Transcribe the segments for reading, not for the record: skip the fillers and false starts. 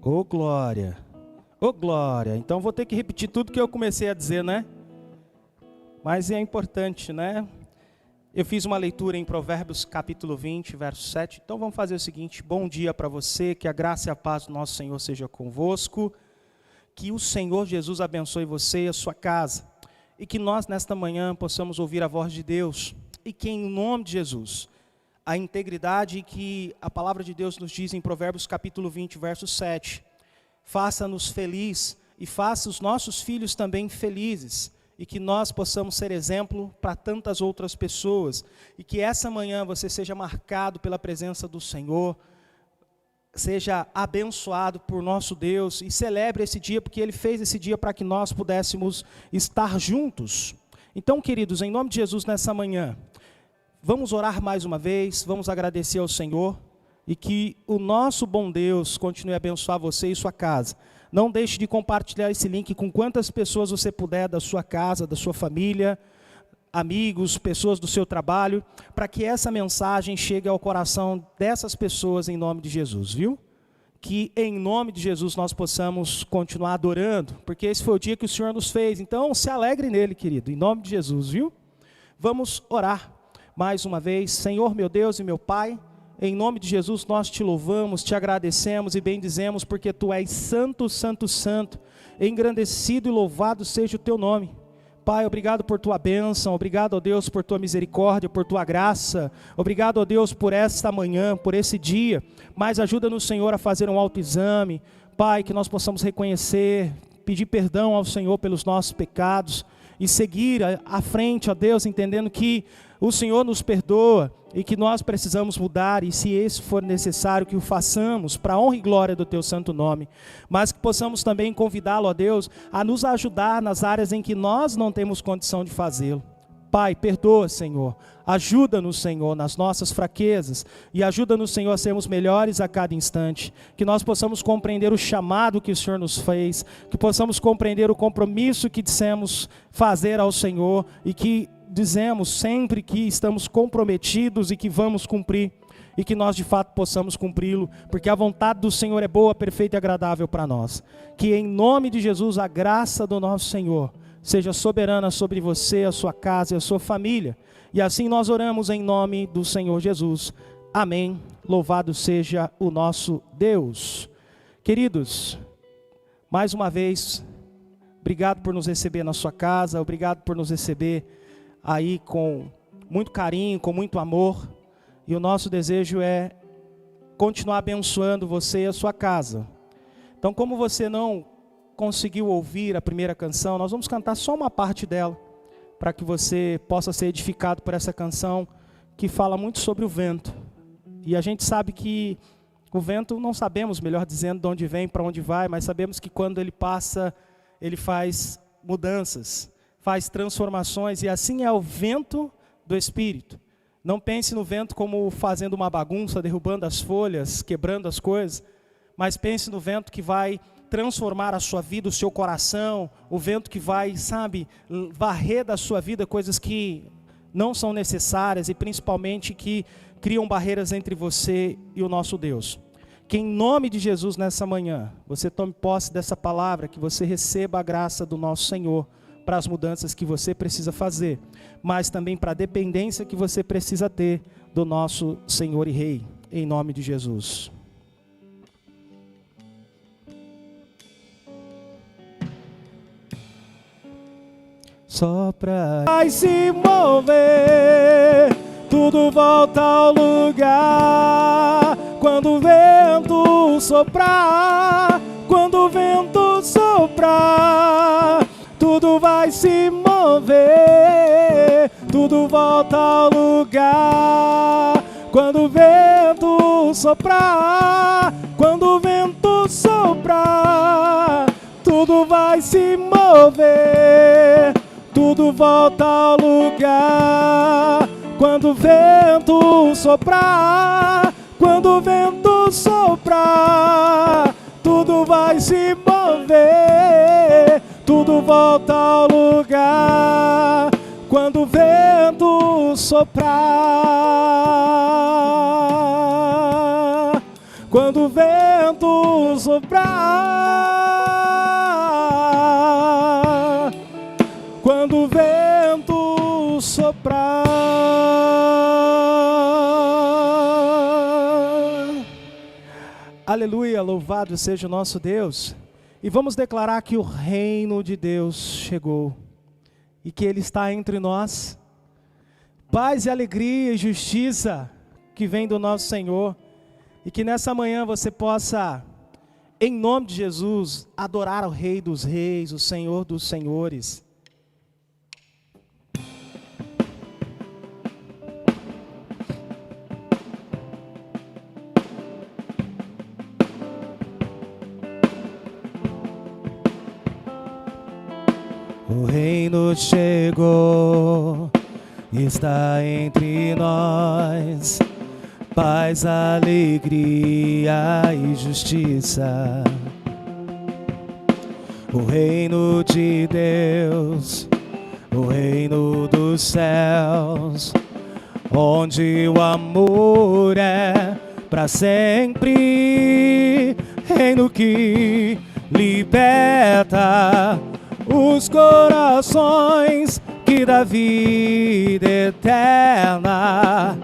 Ô glória, ô glória. Então vou ter que repetir tudo que eu comecei a dizer, né? Mas é importante, né? Eu fiz uma leitura em Provérbios capítulo 20, verso 7. Então vamos fazer o seguinte: bom dia para você, que a graça e a paz do nosso Senhor seja convosco. Que o Senhor Jesus abençoe você e a sua casa. E que nós nesta manhã possamos ouvir a voz de Deus. E que em nome de Jesus, a integridade que a palavra de Deus nos diz em Provérbios capítulo 20, verso 7, faça-nos feliz e faça os nossos filhos também felizes, e que nós possamos ser exemplo para tantas outras pessoas, e que essa manhã você seja marcado pela presença do Senhor, seja abençoado por nosso Deus, e celebre esse dia, porque Ele fez esse dia para que nós pudéssemos estar juntos. Então, queridos, em nome de Jesus, nessa manhã, vamos orar mais uma vez, vamos agradecer ao Senhor, e que o nosso bom Deus continue a abençoar você e sua casa. Não deixe de compartilhar esse link com quantas pessoas você puder da sua casa, da sua família, amigos, pessoas do seu trabalho, para que essa mensagem chegue ao coração dessas pessoas em nome de Jesus, viu? Que em nome de Jesus nós possamos continuar adorando, porque esse foi o dia que o Senhor nos fez. Então se alegre nele, querido, em nome de Jesus, viu? Vamos orar mais uma vez. Senhor, meu Deus e meu Pai, em nome de Jesus nós te louvamos, te agradecemos e bendizemos, porque tu és santo, santo, santo, engrandecido e louvado seja o teu nome. Pai, obrigado por tua bênção, obrigado, ó Deus, por tua misericórdia, por tua graça, obrigado, ó Deus, por esta manhã, por esse dia, mas ajuda-nos, Senhor, a fazer um autoexame, Pai, que nós possamos reconhecer, pedir perdão ao Senhor pelos nossos pecados, e seguir à frente, ó Deus, entendendo que o Senhor nos perdoa, e que nós precisamos mudar, e se isso for necessário, que o façamos, para a honra e glória do teu santo nome, mas que possamos também convidá-lo, ó Deus, a nos ajudar nas áreas em que nós não temos condição de fazê-lo. Pai, perdoa, Senhor, ajuda-nos, Senhor, nas nossas fraquezas, e ajuda-nos, Senhor, a sermos melhores a cada instante, que nós possamos compreender o chamado que o Senhor nos fez, que possamos compreender o compromisso que dissemos fazer ao Senhor, e que dizemos sempre que estamos comprometidos e que vamos cumprir, e que nós de fato possamos cumpri-lo, porque a vontade do Senhor é boa, perfeita e agradável para nós. Que em nome de Jesus a graça do nosso Senhor seja soberana sobre você, a sua casa e a sua família, e assim nós oramos em nome do Senhor Jesus. Amém. Louvado seja o nosso Deus. Queridos, mais uma vez, obrigado por nos receber na sua casa, obrigado por nos receber aí com muito carinho, com muito amor, e o nosso desejo é continuar abençoando você e a sua casa. Então, como você não conseguiu ouvir a primeira canção, nós vamos cantar só uma parte dela, para que você possa ser edificado por essa canção, que fala muito sobre o vento, e a gente sabe que o vento, não sabemos, melhor dizendo, de onde vem, para onde vai, mas sabemos que quando ele passa, ele faz mudanças, faz transformações, e assim é o vento do Espírito. Não pense no vento como fazendo uma bagunça, derrubando as folhas, quebrando as coisas, mas pense no vento que vai transformar a sua vida, o seu coração, o vento que vai, sabe, varrer da sua vida coisas que não são necessárias, e principalmente que criam barreiras entre você e o nosso Deus. Que em nome de Jesus nessa manhã, você tome posse dessa palavra, que você receba a graça do nosso Senhor, para as mudanças que você precisa fazer, mas também para a dependência que você precisa ter do nosso Senhor e Rei, em nome de Jesus. Sopra, vai se mover, tudo volta ao lugar, quando o vento soprar, quando o vento soprar, tudo vai se mover, tudo volta ao lugar, quando o vento soprar, quando o vento soprar, tudo vai se mover, tudo volta ao lugar, quando o vento soprar, quando o vento soprar, tudo vai se mover, tudo volta ao lugar, quando o vento soprar, quando o vento soprar, quando o vento soprar. Aleluia, louvado seja o nosso Deus. E vamos declarar que o reino de Deus chegou e que Ele está entre nós. Paz e alegria e justiça que vem do nosso Senhor. E que nessa manhã você possa, em nome de Jesus, adorar ao Rei dos Reis, o Senhor dos Senhores. O reino chegou, está entre nós, paz, alegria e justiça. O reino de Deus, o reino dos céus, onde o amor é para sempre. Reino que liberta os corações, que dá vida eterna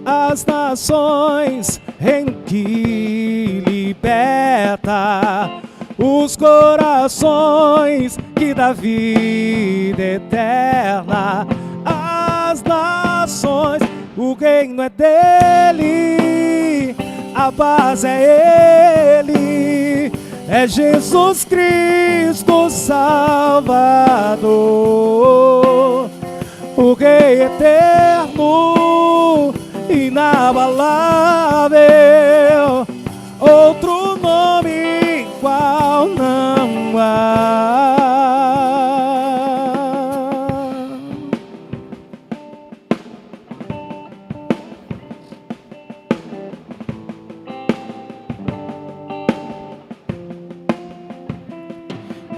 às nações. Reino que liberta os corações, que dá vida eterna às nações. O reino é dele, a paz é ele, é Jesus Cristo Salvador, o Rei eterno, inabalável, outro nome igual não há.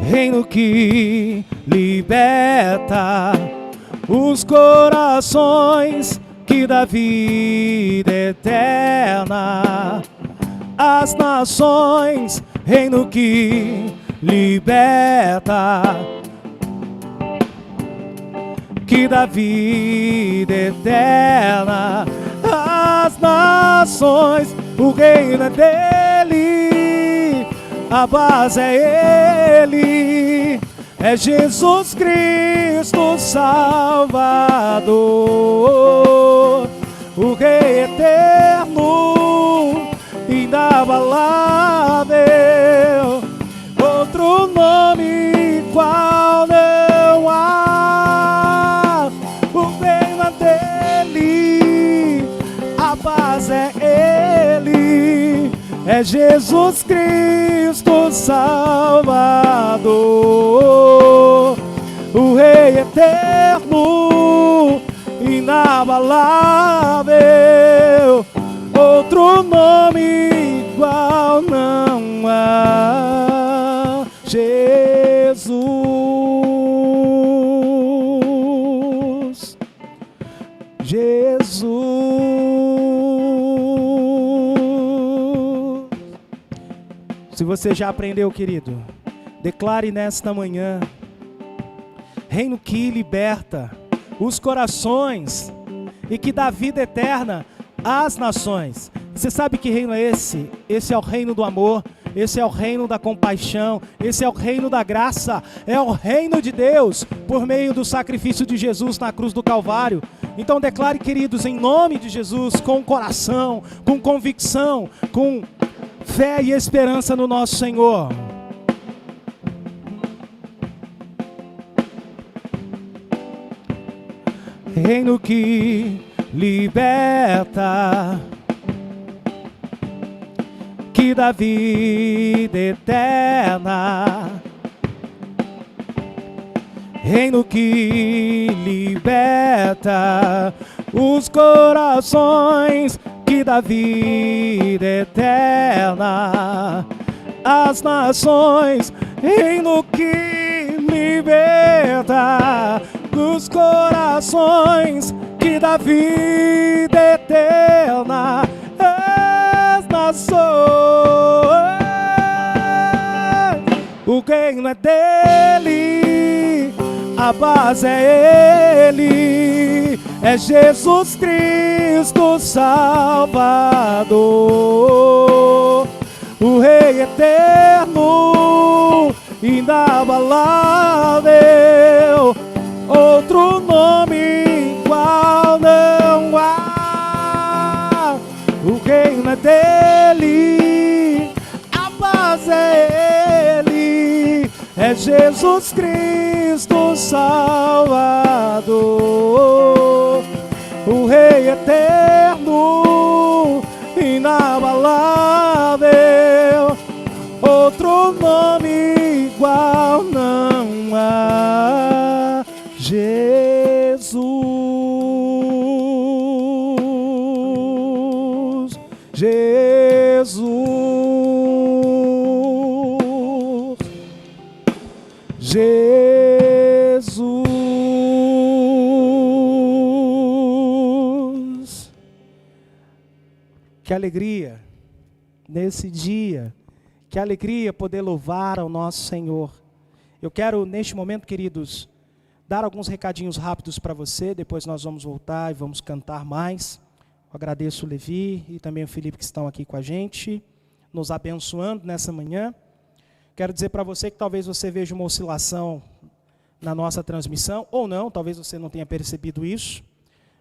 Reino que liberta os corações, que dá vida eterna às nações. Reino que liberta, que dá vida eterna às nações. O reino é dele, a paz é ele, é Jesus Cristo Salvador, o Rei eterno, inabalável, outro nome igual não há. O reino é dele, a paz é ele, é Jesus Cristo Salvador, o Rei eterno, inabalável, outro nome igual não há. Jesus, Jesus. Se você já aprendeu, querido, declare nesta manhã: reino que liberta os corações e que dá vida eterna às nações. Você sabe que reino é esse? Esse é o reino do amor, esse é o reino da compaixão, esse é o reino da graça, é o reino de Deus por meio do sacrifício de Jesus na cruz do Calvário. Então declare, queridos, em nome de Jesus, com coração, com convicção, com fé e esperança no nosso Senhor. Reino que liberta, que dá vida eterna. Reino que liberta os corações, que dá vida eterna às nações. Reino que liberta os corações, que dá vida eterna às nações. O reino é dele, a base é ele, é Jesus Cristo Salvador, o Rei eterno, inabalável, outro nome igual não há. O reino é dele, a base é ele, é Jesus Cristo Salvador, o Rei eterno, inabalável, outro nome igual não há. Jesus, Jesus, Jesus. Que alegria nesse dia, que alegria poder louvar ao nosso Senhor. Eu quero, neste momento, queridos, dar alguns recadinhos rápidos para você, depois nós vamos voltar e vamos cantar mais. Eu agradeço o Levi e também o Felipe que estão aqui com a gente, nos abençoando nessa manhã. Quero dizer para você que talvez você veja uma oscilação na nossa transmissão, ou não, talvez você não tenha percebido isso.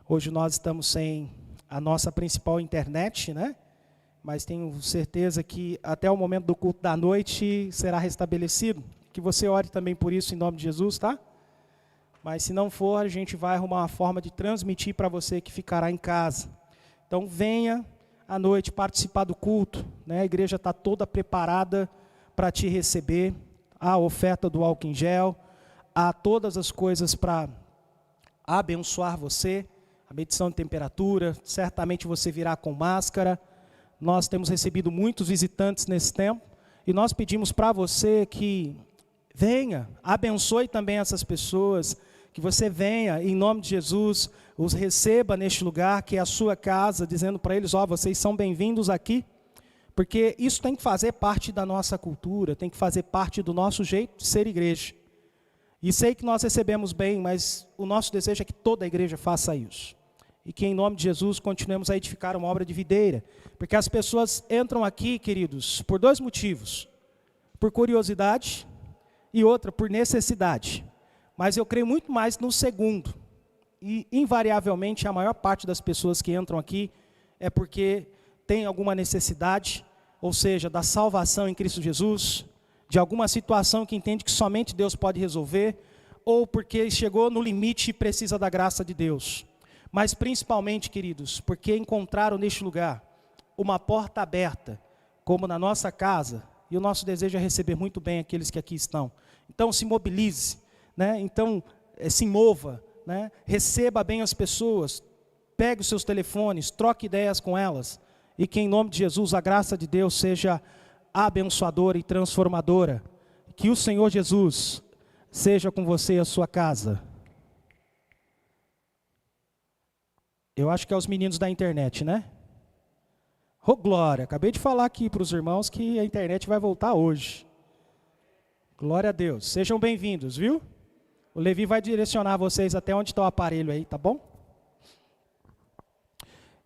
Hoje nós estamos sem a nossa principal internet, né? Mas tenho certeza que até o momento do culto da noite será restabelecido. Que você ore também por isso em nome de Jesus, tá? Mas se não for, a gente vai arrumar uma forma de transmitir para você que ficará em casa. Então venha à noite participar do culto, né? A igreja está toda preparada para te receber. Há a oferta do álcool em gel, há todas as coisas para abençoar você. A medição de temperatura, certamente você virá com máscara. Nós temos recebido muitos visitantes nesse tempo e nós pedimos para você que venha, abençoe também essas pessoas, que você venha, em nome de Jesus, os receba neste lugar, que é a sua casa, dizendo para eles, vocês são bem-vindos aqui, porque isso tem que fazer parte da nossa cultura, tem que fazer parte do nosso jeito de ser igreja. E sei que nós recebemos bem, mas o nosso desejo é que toda a igreja faça isso. E que em nome de Jesus continuemos a edificar uma obra de videira, porque as pessoas entram aqui, queridos, por dois motivos, por curiosidade e outra, por necessidade. Mas eu creio muito mais no segundo. E, invariavelmente, a maior parte das pessoas que entram aqui é porque tem alguma necessidade, ou seja, da salvação em Cristo Jesus, de alguma situação que entende que somente Deus pode resolver, ou porque chegou no limite e precisa da graça de Deus. Mas, principalmente, queridos, porque encontraram neste lugar uma porta aberta, como na nossa casa, e o nosso desejo é receber muito bem aqueles que aqui estão. Então, se mobilize. Né? Então, se mova, né? Receba bem as pessoas, pegue os seus telefones, troque ideias com elas, e que em nome de Jesus a graça de Deus seja abençoadora e transformadora. Que o Senhor Jesus seja com você e a sua casa. Eu acho que é os meninos da internet, né? Oh, glória, acabei de falar aqui para os irmãos que a internet vai voltar hoje. Glória a Deus, sejam bem-vindos, viu? O Levi vai direcionar vocês até onde está o aparelho aí, tá bom?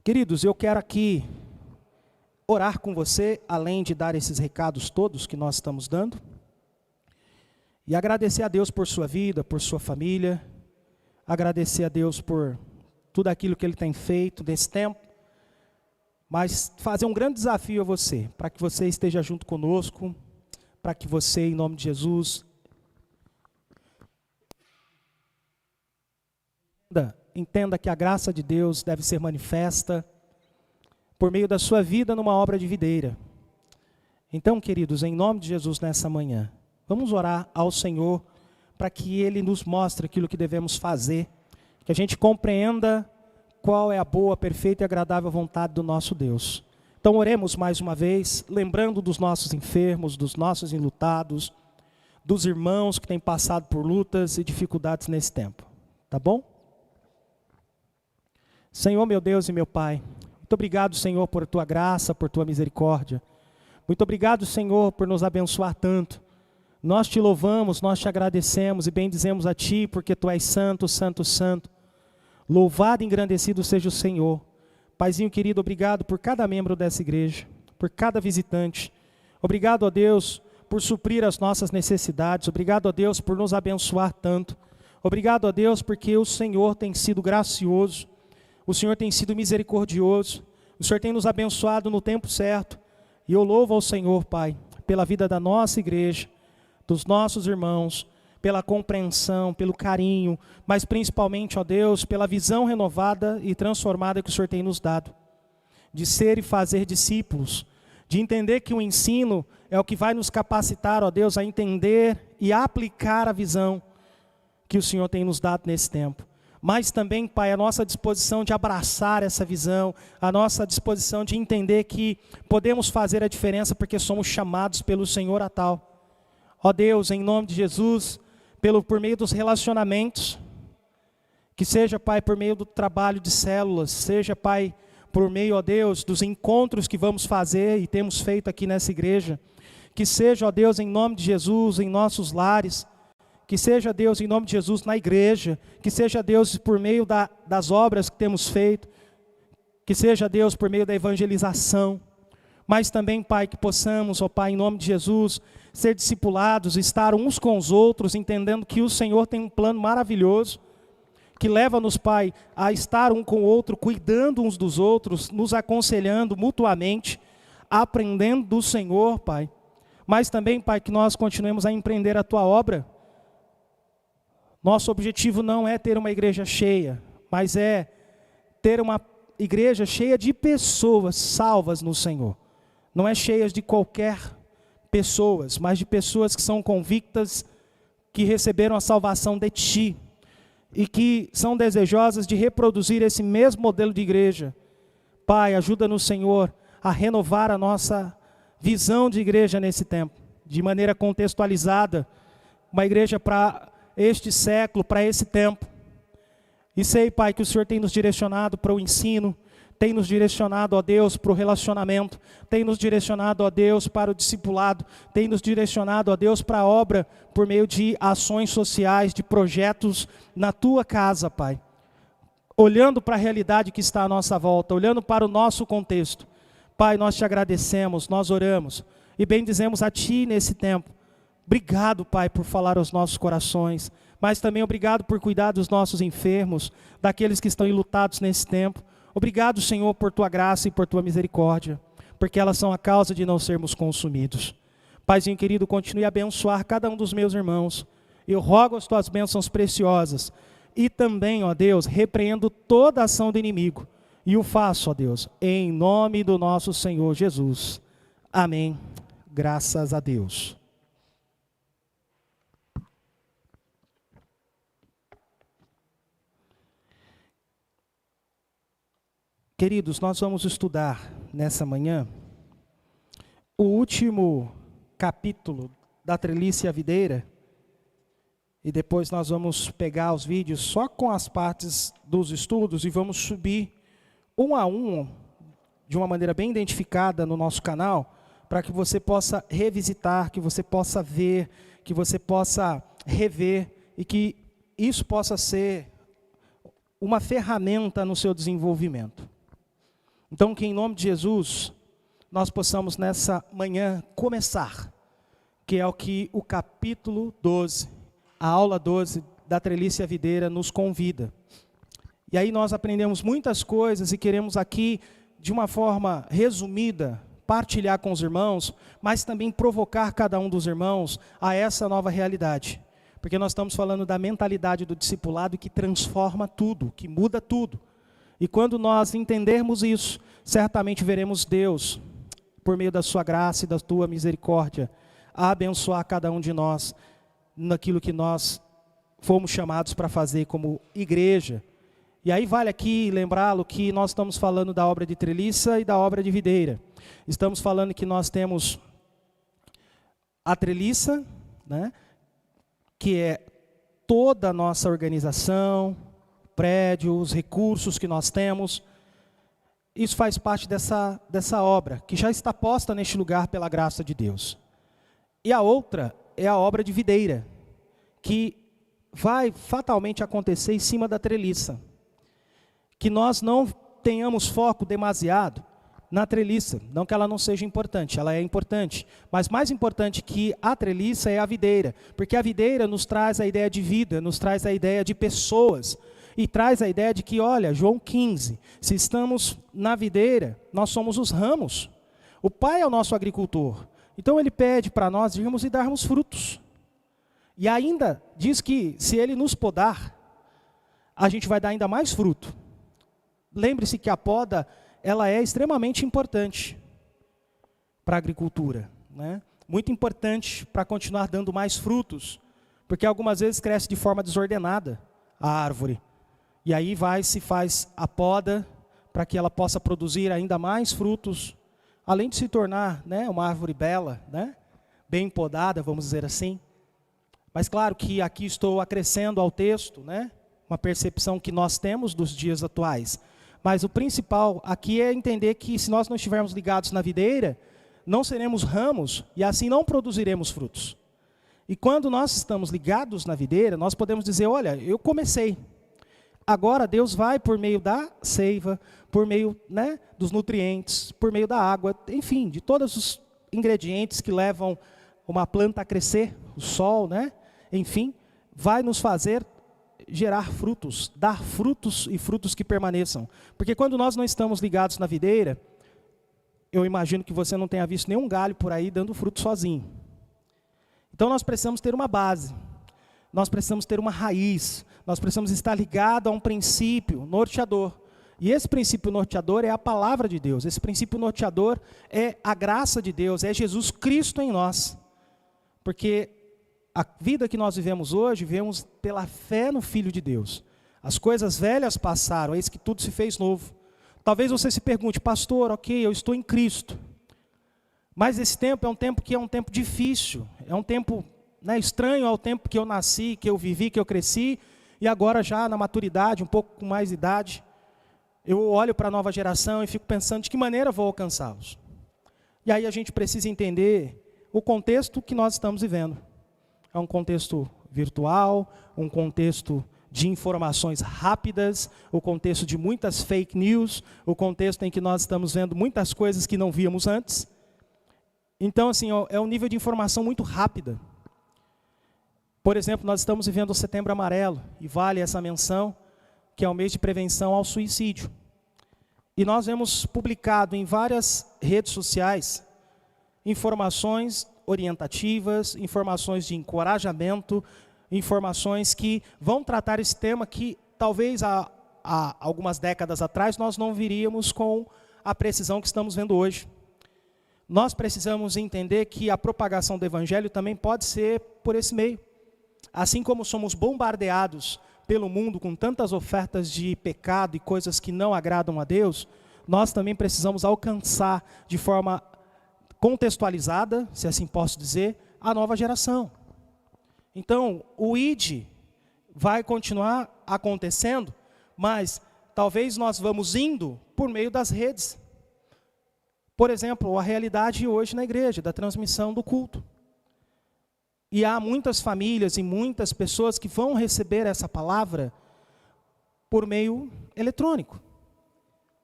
Queridos, eu quero aqui orar com você, além de dar esses recados todos que nós estamos dando. E agradecer a Deus por sua vida, por sua família. Agradecer a Deus por tudo aquilo que Ele tem feito nesse tempo. Mas fazer um grande desafio a você, para que você esteja junto conosco, para que você, em nome de Jesus, entenda que a graça de Deus deve ser manifesta por meio da sua vida numa obra de videira. Então, queridos, em nome de Jesus nessa manhã, vamos orar ao Senhor para que Ele nos mostre aquilo que devemos fazer, que a gente compreenda qual é a boa, perfeita e agradável vontade do nosso Deus. Então oremos mais uma vez, lembrando dos nossos enfermos, dos nossos enlutados, dos irmãos que têm passado por lutas e dificuldades nesse tempo. Tá bom? Senhor, meu Deus e meu Pai, muito obrigado, Senhor, por Tua graça, por Tua misericórdia. Muito obrigado, Senhor, por nos abençoar tanto. Nós te louvamos, nós te agradecemos e bendizemos a Ti, porque Tu és santo, santo, santo. Louvado e engrandecido seja o Senhor. Paizinho querido, obrigado por cada membro dessa igreja, por cada visitante. Obrigado, ó Deus, por suprir as nossas necessidades. Obrigado, ó Deus, por nos abençoar tanto. Obrigado, ó Deus, porque o Senhor tem sido gracioso, o Senhor tem sido misericordioso, o Senhor tem nos abençoado no tempo certo. E eu louvo ao Senhor, Pai, pela vida da nossa igreja, dos nossos irmãos, pela compreensão, pelo carinho, mas principalmente, ó Deus, pela visão renovada e transformada que o Senhor tem nos dado, de ser e fazer discípulos, de entender que o ensino é o que vai nos capacitar, ó Deus, a entender e aplicar a visão que o Senhor tem nos dado nesse tempo. Mas também, Pai, a nossa disposição de abraçar essa visão, a nossa disposição de entender que podemos fazer a diferença porque somos chamados pelo Senhor a tal. Ó Deus, em nome de Jesus, por meio dos relacionamentos, que seja, Pai, por meio do trabalho de células, seja, Pai, por meio, ó Deus, dos encontros que vamos fazer e temos feito aqui nessa igreja, que seja, ó Deus, em nome de Jesus, em nossos lares, que seja, Deus, em nome de Jesus, na igreja, que seja, Deus, por meio das obras que temos feito, que seja, Deus, por meio da evangelização, mas também, Pai, que possamos, ó Pai, em nome de Jesus, ser discipulados, estar uns com os outros, entendendo que o Senhor tem um plano maravilhoso, que leva-nos, Pai, a estar um com o outro, cuidando uns dos outros, nos aconselhando mutuamente, aprendendo do Senhor, Pai, mas também, Pai, que nós continuemos a empreender a Tua obra. Nosso objetivo não é ter uma igreja cheia, mas é ter uma igreja cheia de pessoas salvas no Senhor. Não é cheias de qualquer pessoas, mas de pessoas que são convictas, que receberam a salvação de Ti e que são desejosas de reproduzir esse mesmo modelo de igreja. Pai, ajuda-nos, Senhor, a renovar a nossa visão de igreja nesse tempo, de maneira contextualizada, uma igreja para este século, para esse tempo. E sei, Pai, que o Senhor tem nos direcionado para o ensino, tem nos direcionado, ó Deus, para o relacionamento, tem nos direcionado, ó Deus, para o discipulado, tem nos direcionado, ó Deus, para a obra, por meio de ações sociais, de projetos na Tua casa, Pai. Olhando para a realidade que está à nossa volta, olhando para o nosso contexto. Pai, nós te agradecemos, nós oramos e bendizemos a Ti nesse tempo. Obrigado, Pai, por falar aos nossos corações, mas também obrigado por cuidar dos nossos enfermos, daqueles que estão enlutados nesse tempo. Obrigado, Senhor, por Tua graça e por Tua misericórdia, porque elas são a causa de não sermos consumidos. Paizinho querido, continue a abençoar cada um dos meus irmãos. Eu rogo as Tuas bênçãos preciosas e também, ó Deus, repreendo toda ação do inimigo. E o faço, ó Deus, em nome do nosso Senhor Jesus. Amém. Graças a Deus. Queridos, nós vamos estudar nessa manhã o último capítulo da Treliça e a Videira, e depois nós vamos pegar os vídeos só com as partes dos estudos e vamos subir um a um, de uma maneira bem identificada no nosso canal, para que você possa revisitar, que você possa ver, que você possa rever, e que isso possa ser uma ferramenta no seu desenvolvimento. Então, que em nome de Jesus, nós possamos nessa manhã começar, que é o que o capítulo 12, a aula 12 da Treliça e a Videira nos convida. E aí nós aprendemos muitas coisas e queremos aqui, de uma forma resumida, partilhar com os irmãos, mas também provocar cada um dos irmãos a essa nova realidade. Porque nós estamos falando da mentalidade do discipulado que transforma tudo, que muda tudo. E quando nós entendermos isso, certamente veremos Deus, por meio da sua graça e da tua misericórdia, a abençoar cada um de nós naquilo que nós fomos chamados para fazer como igreja. E aí vale aqui lembrá-lo que nós estamos falando da obra de treliça e da obra de videira. Estamos falando que nós temos a treliça, né, que é toda a nossa organização, prédio, os recursos que nós temos. Isso faz parte dessa obra, que já está posta neste lugar pela graça de Deus. E a outra é a obra de videira, que vai fatalmente acontecer em cima da treliça. Que nós não tenhamos foco demasiado na treliça, não que ela não seja importante, ela é importante, mas mais importante que a treliça é a videira, porque a videira nos traz a ideia de vida, nos traz a ideia de pessoas, e traz a ideia de que, olha, João 15, se estamos na videira, nós somos os ramos, o Pai é o nosso agricultor, então Ele pede para nós irmos e darmos frutos, e ainda diz que se Ele nos podar, a gente vai dar ainda mais fruto. Lembre-se que a poda, ela é extremamente importante para a agricultura, né? Muito importante para continuar dando mais frutos, porque algumas vezes cresce de forma desordenada a árvore, e aí se faz a poda para que ela possa produzir ainda mais frutos, além de se tornar, né, uma árvore bela, né, bem podada, vamos dizer assim. Mas claro que aqui estou acrescendo ao texto, né, uma percepção que nós temos dos dias atuais. Mas o principal aqui é entender que se nós não estivermos ligados na videira, não seremos ramos e assim não produziremos frutos. E quando nós estamos ligados na videira, nós podemos dizer, olha, eu comecei. Agora Deus vai por meio da seiva, por meio, né, dos nutrientes, por meio da água, enfim, de todos os ingredientes que levam uma planta a crescer, o sol, né, enfim, vai nos fazer gerar frutos, dar frutos e frutos que permaneçam. Porque quando nós não estamos ligados na videira, eu imagino que você não tenha visto nenhum galho por aí dando fruto sozinho. Então nós precisamos ter uma base, nós precisamos ter uma raiz, nós precisamos estar ligados a um princípio norteador. E esse princípio norteador é a palavra de Deus, esse princípio norteador é a graça de Deus, é Jesus Cristo em nós. Porque a vida que nós vivemos hoje, vivemos pela fé no Filho de Deus. As coisas velhas passaram, eis que tudo se fez novo. Talvez você se pergunte, pastor, ok, eu estou em Cristo. Mas esse tempo é um tempo que é um tempo difícil, é um tempo, né, estranho ao tempo que eu nasci, que eu vivi, que eu cresci, e agora já na maturidade, um pouco com mais idade, eu olho para a nova geração e fico pensando de que maneira vou alcançá-los. E aí a gente precisa entender o contexto que nós estamos vivendo. É um contexto virtual, um contexto de informações rápidas, o contexto de muitas fake news, o contexto em que nós estamos vendo muitas coisas que não víamos antes. Então, assim, é um nível de informação muito rápida. Por exemplo, nós estamos vivendo o Setembro Amarelo, e vale essa menção, que é o mês de prevenção ao suicídio. E nós vemos publicado em várias redes sociais informações orientativas, informações de encorajamento, informações que vão tratar esse tema que talvez há algumas décadas atrás nós não viríamos com a precisão que estamos vendo hoje. Nós precisamos entender que a propagação do Evangelho também pode ser por esse meio. Assim como somos bombardeados pelo mundo com tantas ofertas de pecado e coisas que não agradam a Deus, nós também precisamos alcançar de forma contextualizada, se assim posso dizer, a nova geração. Então, o ID vai continuar acontecendo, mas talvez nós vamos indo por meio das redes. Por exemplo, a realidade hoje na igreja, da transmissão do culto. E há muitas famílias e muitas pessoas que vão receber essa palavra por meio eletrônico.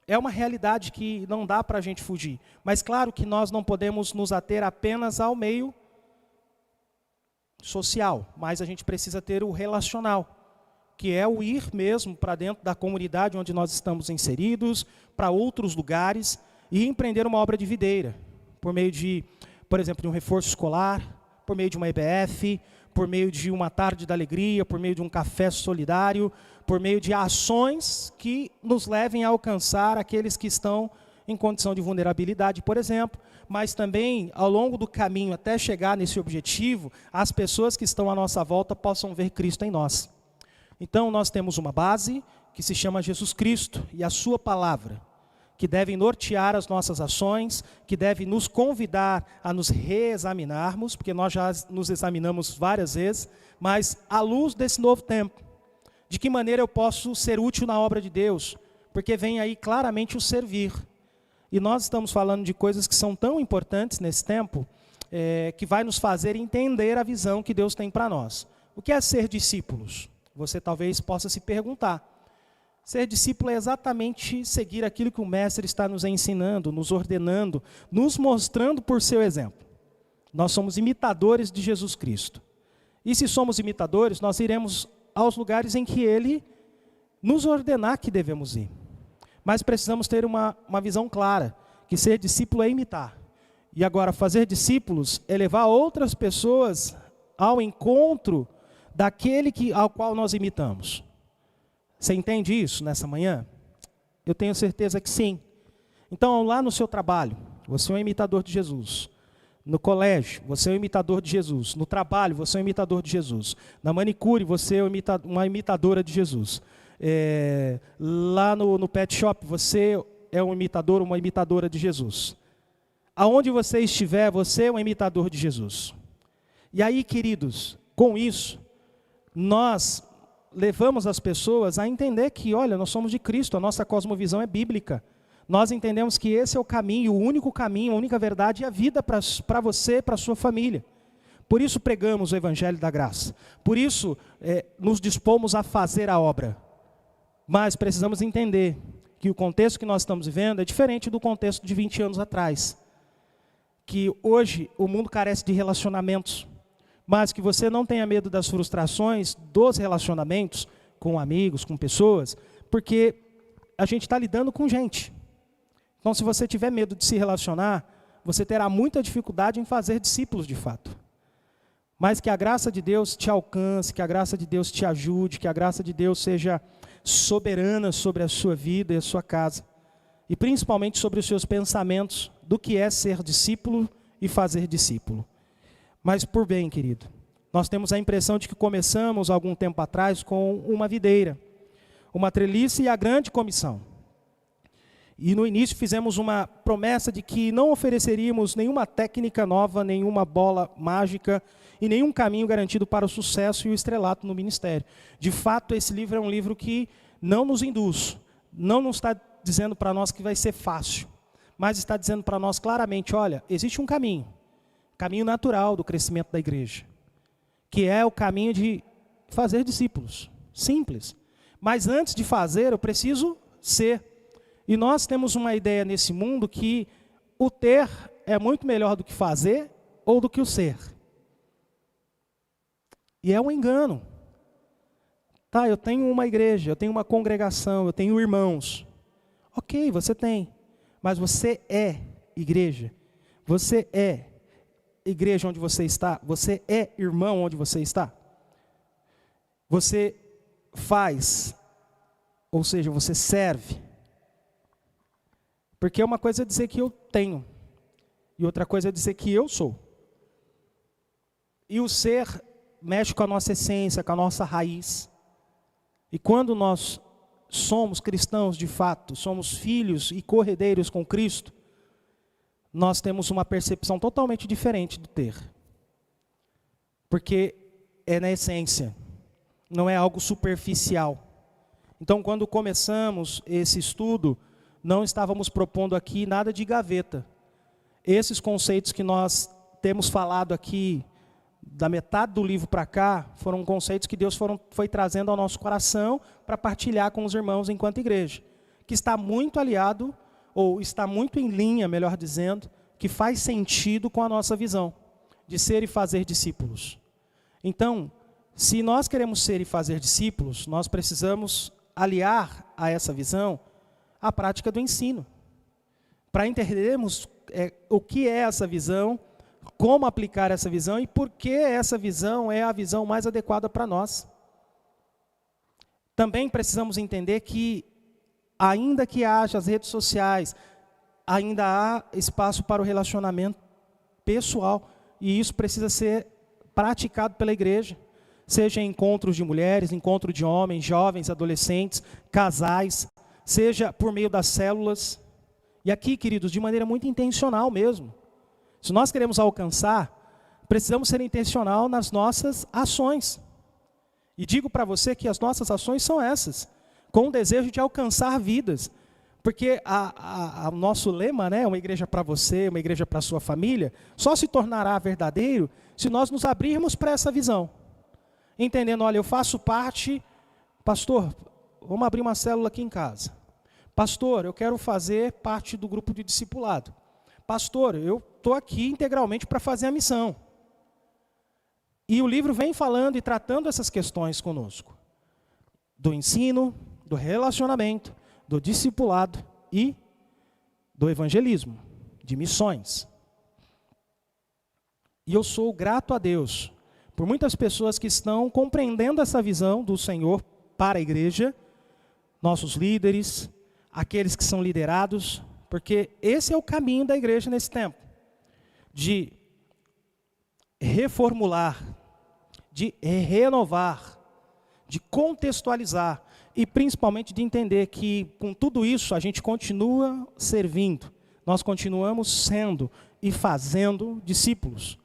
É uma realidade que não dá para a gente fugir. Mas claro que nós não podemos nos ater apenas ao meio social, mas a gente precisa ter o relacional, que é o ir mesmo para dentro da comunidade onde nós estamos inseridos, para outros lugares, e empreender uma obra de videira, por meio de, por exemplo, de um reforço escolar, por meio de uma EBF, por meio de uma tarde da alegria, por meio de um café solidário, por meio de ações que nos levem a alcançar aqueles que estão em condição de vulnerabilidade, por exemplo, mas também, ao longo do caminho até chegar nesse objetivo, as pessoas que estão à nossa volta possam ver Cristo em nós. Então, nós temos uma base que se chama Jesus Cristo e a sua palavra, que deve nortear as nossas ações, que deve nos convidar a nos reexaminarmos, porque nós já nos examinamos várias vezes, mas à luz desse novo tempo, de que maneira eu posso ser útil na obra de Deus? Porque vem aí claramente o servir. E nós estamos falando de coisas que são tão importantes nesse tempo. que vai nos fazer entender a visão que Deus tem para nós. O que é ser discípulos? Você talvez possa se perguntar. Ser discípulo é exatamente seguir aquilo que o Mestre está nos ensinando, nos ordenando, nos mostrando por seu exemplo. Nós somos imitadores de Jesus Cristo. E se somos imitadores, nós iremos aos lugares em que Ele nos ordenar que devemos ir. Mas precisamos ter uma visão clara, que ser discípulo é imitar. E agora, fazer discípulos é levar outras pessoas ao encontro daquele ao qual nós imitamos. Você entende isso nessa manhã? Eu tenho certeza que sim. Então, lá no seu trabalho, você é um imitador de Jesus. No colégio, você é um imitador de Jesus. No trabalho, você é um imitador de Jesus. Na manicure, você é uma imitadora de Jesus. Lá no pet shop, você é um imitador, uma imitadora de Jesus. Aonde você estiver, você é um imitador de Jesus. E aí, queridos, com isso, nós levamos as pessoas a entender que, olha, nós somos de Cristo, a nossa cosmovisão é bíblica. Nós entendemos que esse é o caminho, o único caminho, a única verdade e a vida para você, para a sua família. Por isso pregamos o Evangelho da Graça. Por isso nos dispomos a fazer a obra. Mas precisamos entender que o contexto que nós estamos vivendo é diferente do contexto de 20 anos atrás. Que hoje o mundo carece de relacionamentos. Mas que você não tenha medo das frustrações dos relacionamentos com amigos, com pessoas, porque a gente está lidando com gente. Então, se você tiver medo de se relacionar, você terá muita dificuldade em fazer discípulos de fato. Mas que a graça de Deus te alcance, que a graça de Deus te ajude, que a graça de Deus seja soberana sobre a sua vida e a sua casa. E principalmente sobre os seus pensamentos do que é ser discípulo e fazer discípulo. Mas por bem, querido, nós temos a impressão de que começamos algum tempo atrás com uma videira, uma treliça e a grande comissão. E no início fizemos uma promessa de que não ofereceríamos nenhuma técnica nova, nenhuma bola mágica e nenhum caminho garantido para o sucesso e o estrelato no ministério. De fato, esse livro é um livro que não nos induz, não nos está dizendo para nós que vai ser fácil, mas está dizendo para nós claramente, olha, existe um caminho natural do crescimento da igreja, que é o caminho de fazer discípulos, simples. Mas antes de fazer, eu preciso ser. E nós temos uma ideia nesse mundo que o ter é muito melhor do que fazer ou do que o ser. E é um engano. Tá, eu tenho uma igreja, eu tenho uma congregação, eu tenho irmãos. Ok, você tem. Mas você é igreja. Você é igreja onde você está. Você é irmão onde você está. Você faz, ou seja, você serve. Porque uma coisa é dizer que eu tenho, e outra coisa é dizer que eu sou. E o ser mexe com a nossa essência, com a nossa raiz. E quando nós somos cristãos de fato, somos filhos e corredeiros com Cristo, nós temos uma percepção totalmente diferente do ter. Porque é na essência, não é algo superficial. Então, quando começamos esse estudo, não estávamos propondo aqui nada de gaveta. Esses conceitos que nós temos falado aqui, da metade do livro para cá, foram conceitos que Deus foi trazendo ao nosso coração para partilhar com os irmãos enquanto igreja. Que está muito aliado, ou está muito em linha, melhor dizendo, que faz sentido com a nossa visão de ser e fazer discípulos. Então, se nós queremos ser e fazer discípulos, nós precisamos aliar a essa visão a prática do ensino. Para entendermos o que é essa visão, como aplicar essa visão e por que essa visão é a visão mais adequada para nós. Também precisamos entender que, ainda que haja as redes sociais, ainda há espaço para o relacionamento pessoal, e isso precisa ser praticado pela igreja, seja em encontros de mulheres, encontro de homens, jovens, adolescentes, casais, seja por meio das células. E aqui, queridos, de maneira muito intencional mesmo. Se nós queremos alcançar, precisamos ser intencional nas nossas ações. E digo para você que as nossas ações são essas, com o desejo de alcançar vidas, Porque o nosso lema, né, uma igreja para você, uma igreja para a sua família, só se tornará verdadeiro se nós nos abrirmos para essa visão. Entendendo, olha, eu faço parte, pastor, vamos abrir uma célula aqui em casa. Pastor, eu quero fazer parte do grupo de discipulado. Pastor, eu estou aqui integralmente para fazer a missão. E o livro vem falando e tratando essas questões conosco. Do ensino, do relacionamento, do discipulado e do evangelismo, de missões. E eu sou grato a Deus por muitas pessoas que estão compreendendo essa visão do Senhor para a igreja, nossos líderes, aqueles que são liderados, porque esse é o caminho da igreja nesse tempo, de reformular, de renovar, de contextualizar e principalmente de entender que com tudo isso a gente continua servindo, nós continuamos sendo e fazendo discípulos,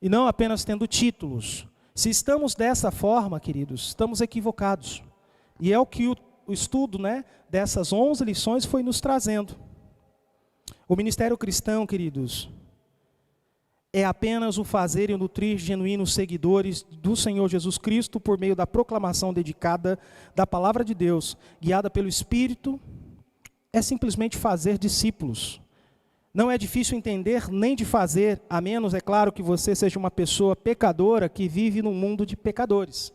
e não apenas tendo títulos. Se estamos dessa forma, queridos, estamos equivocados, e é o que o estudo, né, dessas 11 lições foi nos trazendo. O ministério cristão, queridos, é apenas o fazer e o nutrir genuínos seguidores do Senhor Jesus Cristo por meio da proclamação dedicada da palavra de Deus, guiada pelo Espírito, é simplesmente fazer discípulos. Não é difícil entender nem de fazer, a menos, é claro, que você seja uma pessoa pecadora que vive num mundo de pecadores.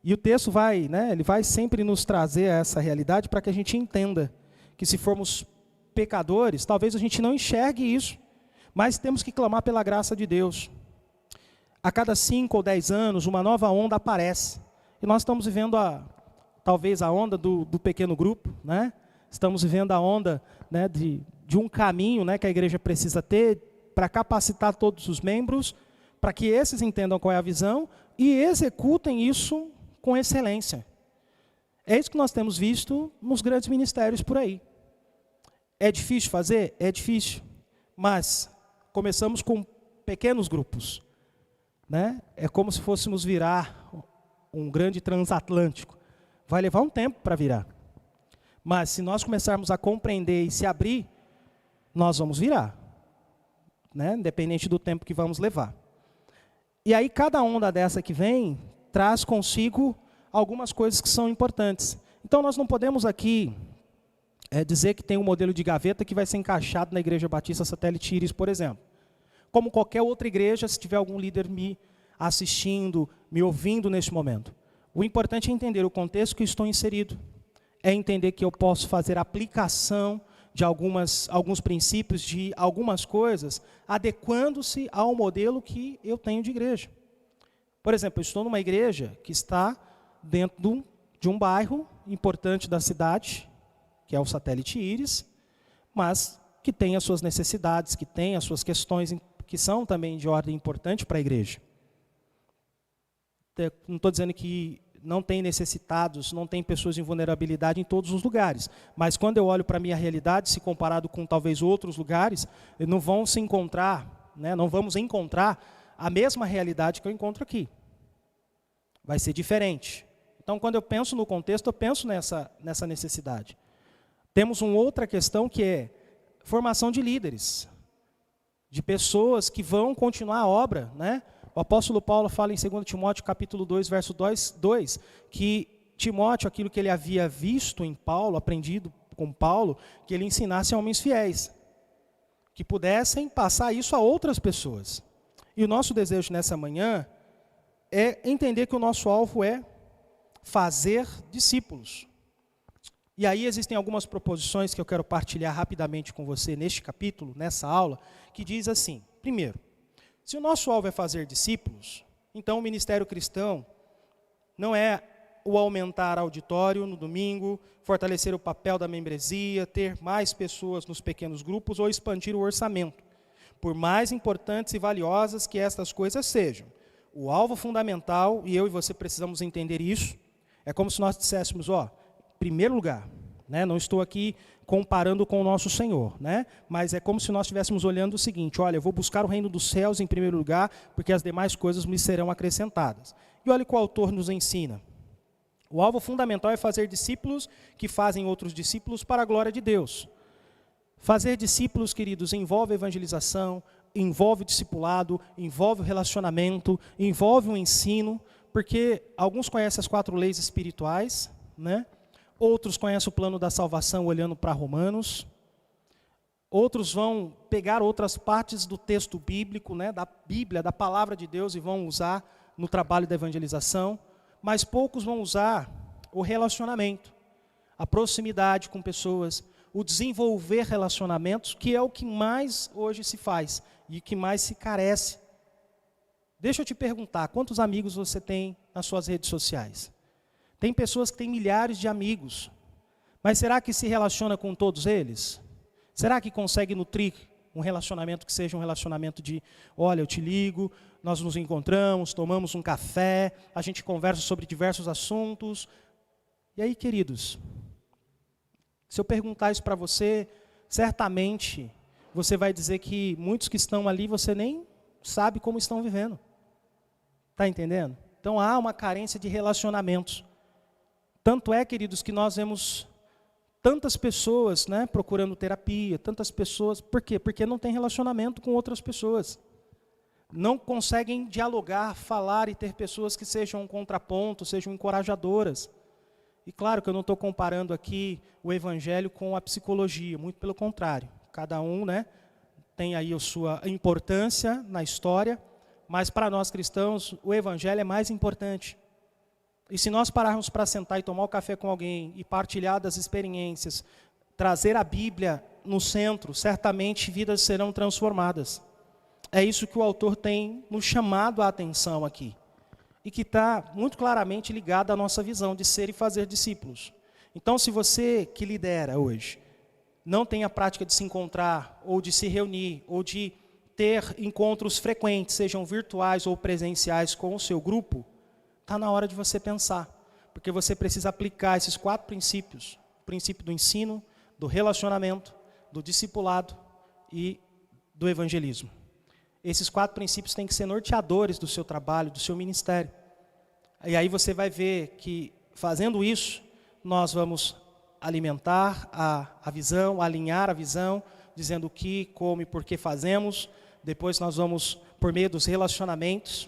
E o texto vai, né, ele vai sempre nos trazer essa realidade para que a gente entenda que se formos pecadores, talvez a gente não enxergue isso, mas temos que clamar pela graça de Deus. A cada 5 ou 10 anos, uma nova onda aparece. E nós estamos vivendo talvez a onda do pequeno grupo, né? Estamos vivendo a onda, né, de um caminho, né, que a igreja precisa ter para capacitar todos os membros, para que esses entendam qual é a visão e executem isso com excelência. É isso que nós temos visto nos grandes ministérios por aí. É difícil fazer? É difícil. Mas começamos com pequenos grupos, né? É como se fôssemos virar um grande transatlântico. Vai levar um tempo para virar. Mas se nós começarmos a compreender e se abrir, nós vamos virar, né? Independente do tempo que vamos levar. E aí cada onda dessa que vem traz consigo algumas coisas que são importantes. Então nós não podemos aqui dizer que tem um modelo de gaveta que vai ser encaixado na Igreja Batista Satélite Íris, por exemplo. Como qualquer outra igreja, se tiver algum líder me assistindo, me ouvindo neste momento. O importante é entender o contexto que estou inserido. É entender que eu posso fazer aplicação de alguns princípios, de algumas coisas, adequando-se ao modelo que eu tenho de igreja. Por exemplo, eu estou numa igreja que está dentro de um bairro importante da cidade, que é o Satélite Íris, mas que tem as suas necessidades, que tem as suas questões que são também de ordem importante para a igreja. Não estou dizendo que não tem necessitados, não tem pessoas em vulnerabilidade em todos os lugares, mas quando eu olho para a minha realidade, se comparado com talvez outros lugares, não vão se encontrar, né, não vamos encontrar a mesma realidade que eu encontro aqui. Vai ser diferente. Então, quando eu penso no contexto, eu penso nessa necessidade. Temos uma outra questão que é formação de líderes, de pessoas que vão continuar a obra, né? O apóstolo Paulo fala em 2 Timóteo capítulo 2, verso 2, que Timóteo, aquilo que ele havia visto em Paulo, aprendido com Paulo, que ele ensinasse a homens fiéis, que pudessem passar isso a outras pessoas. E o nosso desejo nessa manhã é entender que o nosso alvo é fazer discípulos. E aí existem algumas proposições que eu quero partilhar rapidamente com você neste capítulo, nessa aula, que diz assim: primeiro, se o nosso alvo é fazer discípulos, então o ministério cristão não é o aumentar auditório no domingo, fortalecer o papel da membresia, ter mais pessoas nos pequenos grupos ou expandir o orçamento. Por mais importantes e valiosas que estas coisas sejam, o alvo fundamental, e eu e você precisamos entender isso, é como se nós disséssemos, em primeiro lugar, né, não estou aqui comparando com o nosso Senhor, né, mas é como se nós estivéssemos olhando o seguinte: olha, eu vou buscar o reino dos céus em primeiro lugar, porque as demais coisas me serão acrescentadas. E olha o que o autor nos ensina. O alvo fundamental é fazer discípulos que fazem outros discípulos para a glória de Deus. Fazer discípulos, queridos, envolve evangelização, envolve discipulado, envolve o relacionamento, envolve o ensino, porque alguns conhecem as 4 leis espirituais, né? Outros conhecem o plano da salvação olhando para Romanos, outros vão pegar outras partes do texto bíblico, né, da Bíblia, da palavra de Deus, e vão usar no trabalho da evangelização, mas poucos vão usar o relacionamento, a proximidade com pessoas, o desenvolver relacionamentos, que é o que mais hoje se faz e o que mais se carece. Deixa eu te perguntar, quantos amigos você tem nas suas redes sociais? Tem pessoas que têm milhares de amigos, mas será que se relaciona com todos eles? Será que consegue nutrir um relacionamento que seja um relacionamento de, olha, eu te ligo, nós nos encontramos, tomamos um café, a gente conversa sobre diversos assuntos. E aí, queridos, se eu perguntar isso para você, certamente você vai dizer que muitos que estão ali, você nem sabe como estão vivendo. Está entendendo? Então há uma carência de relacionamentos. Tanto é, queridos, que nós vemos tantas pessoas, né, procurando terapia, tantas pessoas, por quê? Porque não tem relacionamento com outras pessoas. Não conseguem dialogar, falar e ter pessoas que sejam um contraponto, sejam encorajadoras. E claro que eu não estou comparando aqui o evangelho com a psicologia, muito pelo contrário. Cada um, né, tem aí a sua importância na história, mas para nós cristãos o evangelho é mais importante. E se nós pararmos para sentar e tomar um café com alguém e partilhar das experiências, trazer a Bíblia no centro, certamente vidas serão transformadas. É isso que o autor tem nos chamado a atenção aqui. E que está muito claramente ligado à nossa visão de ser e fazer discípulos. Então, se você que lidera hoje, não tem a prática de se encontrar, ou de se reunir, ou de ter encontros frequentes, sejam virtuais ou presenciais com o seu grupo, está na hora de você pensar, porque você precisa aplicar esses 4 princípios, o princípio do ensino, do relacionamento, do discipulado e do evangelismo. Esses 4 princípios têm que ser norteadores do seu trabalho, do seu ministério. E aí você vai ver que, fazendo isso, nós vamos alimentar a visão, alinhar a visão, dizendo o que, como e por que fazemos. Depois nós vamos, por meio dos relacionamentos,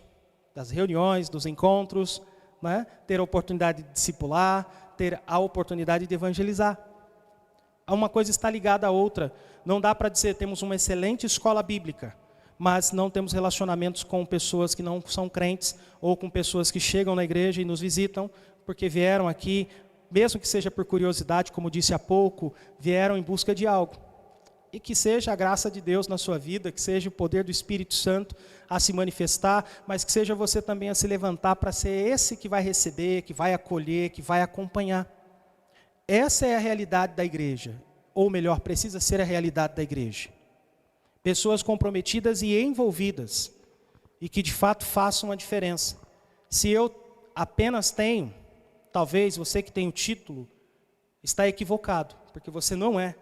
das reuniões, dos encontros, né, ter a oportunidade de discipular, ter a oportunidade de evangelizar. Uma coisa está ligada à outra. Não dá para dizer temos uma excelente escola bíblica, mas não temos relacionamentos com pessoas que não são crentes, ou com pessoas que chegam na igreja e nos visitam, porque vieram aqui, mesmo que seja por curiosidade, como disse há pouco, vieram em busca de algo. E que seja a graça de Deus na sua vida, que seja o poder do Espírito Santo a se manifestar, mas que seja você também a se levantar para ser esse que vai receber, que vai acolher, que vai acompanhar. Essa é a realidade da igreja, ou melhor, precisa ser a realidade da igreja. Pessoas comprometidas e envolvidas, e que de fato façam a diferença. Se eu apenas tenho, talvez você que tem o título, está equivocado, porque você não é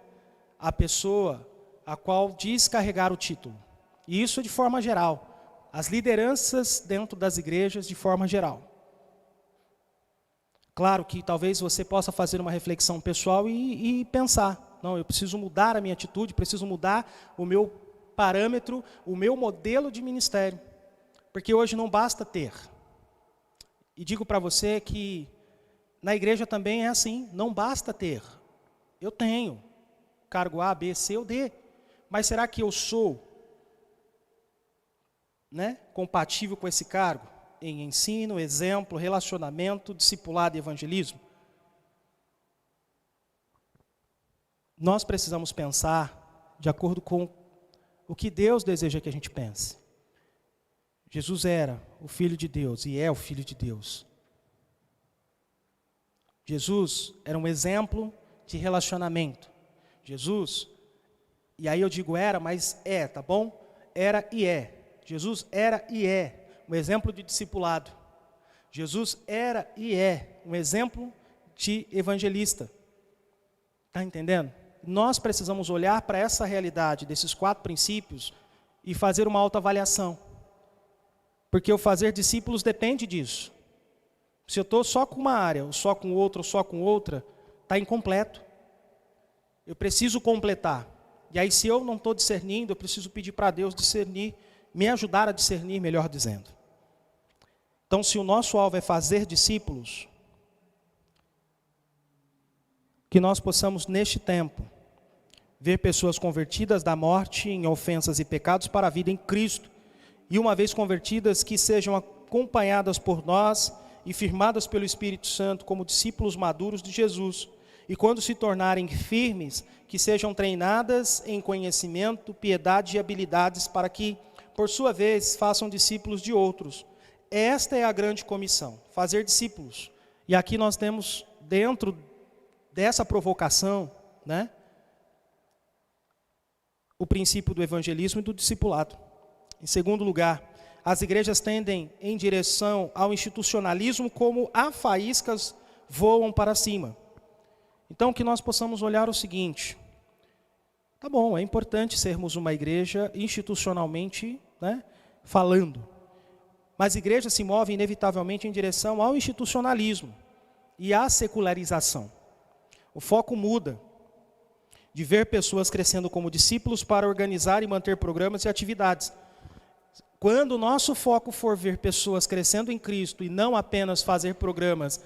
a pessoa a qual diz carregar o título. E isso de forma geral. As lideranças dentro das igrejas de forma geral. Claro que talvez você possa fazer uma reflexão pessoal e pensar, não, eu preciso mudar a minha atitude, preciso mudar o meu parâmetro, o meu modelo de ministério. Porque hoje não basta ter. E digo para você que na igreja também é assim, não basta ter. Eu tenho cargo A, B, C ou D. Mas será que eu sou, né, compatível com esse cargo? Em ensino, exemplo, relacionamento, discipulado e evangelismo? Nós precisamos pensar de acordo com o que Deus deseja que a gente pense. Jesus era o Filho de Deus e é o Filho de Deus. Jesus era um exemplo de relacionamento. Jesus, e aí eu digo era, mas é, tá bom? Era e é. Jesus era e é um exemplo de discipulado. Jesus era e é um exemplo de evangelista. Está entendendo? Nós precisamos olhar para essa realidade desses 4 princípios e fazer uma autoavaliação. Porque o fazer discípulos depende disso. Se eu estou só com uma área, ou só com outra, ou só com outra, está incompleto. Eu preciso completar. E aí, se eu não estou discernindo, eu preciso pedir para Deus discernir, me ajudar a discernir, melhor dizendo. Então, se o nosso alvo é fazer discípulos, que nós possamos, neste tempo, ver pessoas convertidas da morte em ofensas e pecados para a vida em Cristo. E uma vez convertidas, que sejam acompanhadas por nós e firmadas pelo Espírito Santo como discípulos maduros de Jesus. E quando se tornarem firmes, que sejam treinadas em conhecimento, piedade e habilidades para que, por sua vez, façam discípulos de outros. Esta é a grande comissão, fazer discípulos. E aqui nós temos, dentro dessa provocação, né, o princípio do evangelismo e do discipulado. Em segundo lugar, as igrejas tendem em direção ao institucionalismo como a faíscas voam para cima. Então, que nós possamos olhar o seguinte: tá bom, é importante sermos uma igreja institucionalmente, né, falando, mas a igreja se move inevitavelmente em direção ao institucionalismo e à secularização. O foco muda de ver pessoas crescendo como discípulos para organizar e manter programas e atividades. Quando o nosso foco for ver pessoas crescendo em Cristo e não apenas fazer programas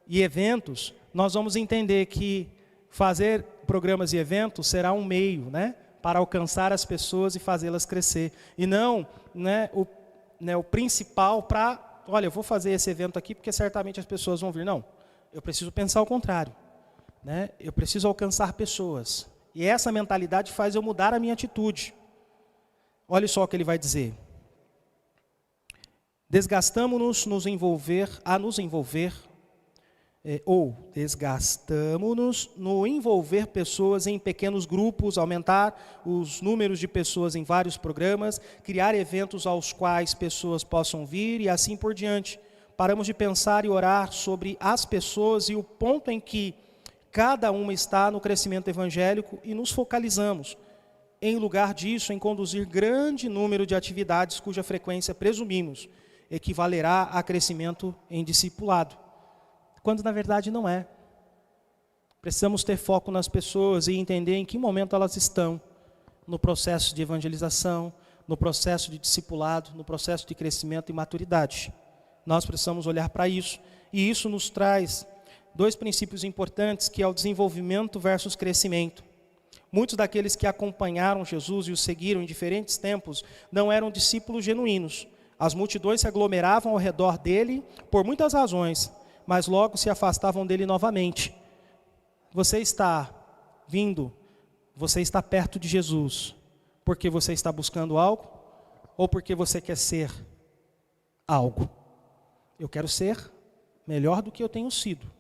e eventos, nós vamos entender que fazer programas e eventos será um meio, né, para alcançar as pessoas e fazê-las crescer. E não, o principal para, olha, eu vou fazer esse evento aqui porque certamente as pessoas vão vir. Não, eu preciso pensar o contrário. Né? Eu preciso alcançar pessoas. E essa mentalidade faz eu mudar a minha atitude. Olha só o que ele vai dizer. Desgastamo-nos nos envolver no envolver pessoas em pequenos grupos, aumentar os números de pessoas em vários programas, criar eventos aos quais pessoas possam vir e assim por diante. Paramos de pensar e orar sobre as pessoas e o ponto em que cada uma está no crescimento evangélico e nos focalizamos, em lugar disso, em conduzir grande número de atividades cuja frequência, presumimos, equivalerá a crescimento em discipulado. Quando na verdade não é. Precisamos ter foco nas pessoas e entender em que momento elas estão no processo de evangelização, no processo de discipulado, no processo de crescimento e maturidade. Nós precisamos olhar para isso, e isso nos traz dois princípios importantes, que é o desenvolvimento versus crescimento. Muitos daqueles que acompanharam Jesus e o seguiram em diferentes tempos não eram discípulos genuínos. As multidões se aglomeravam ao redor dele por muitas razões, mas logo se afastavam dele novamente. Você está perto de Jesus porque você está buscando algo ou porque você quer ser algo? Eu quero ser melhor do que eu tenho sido.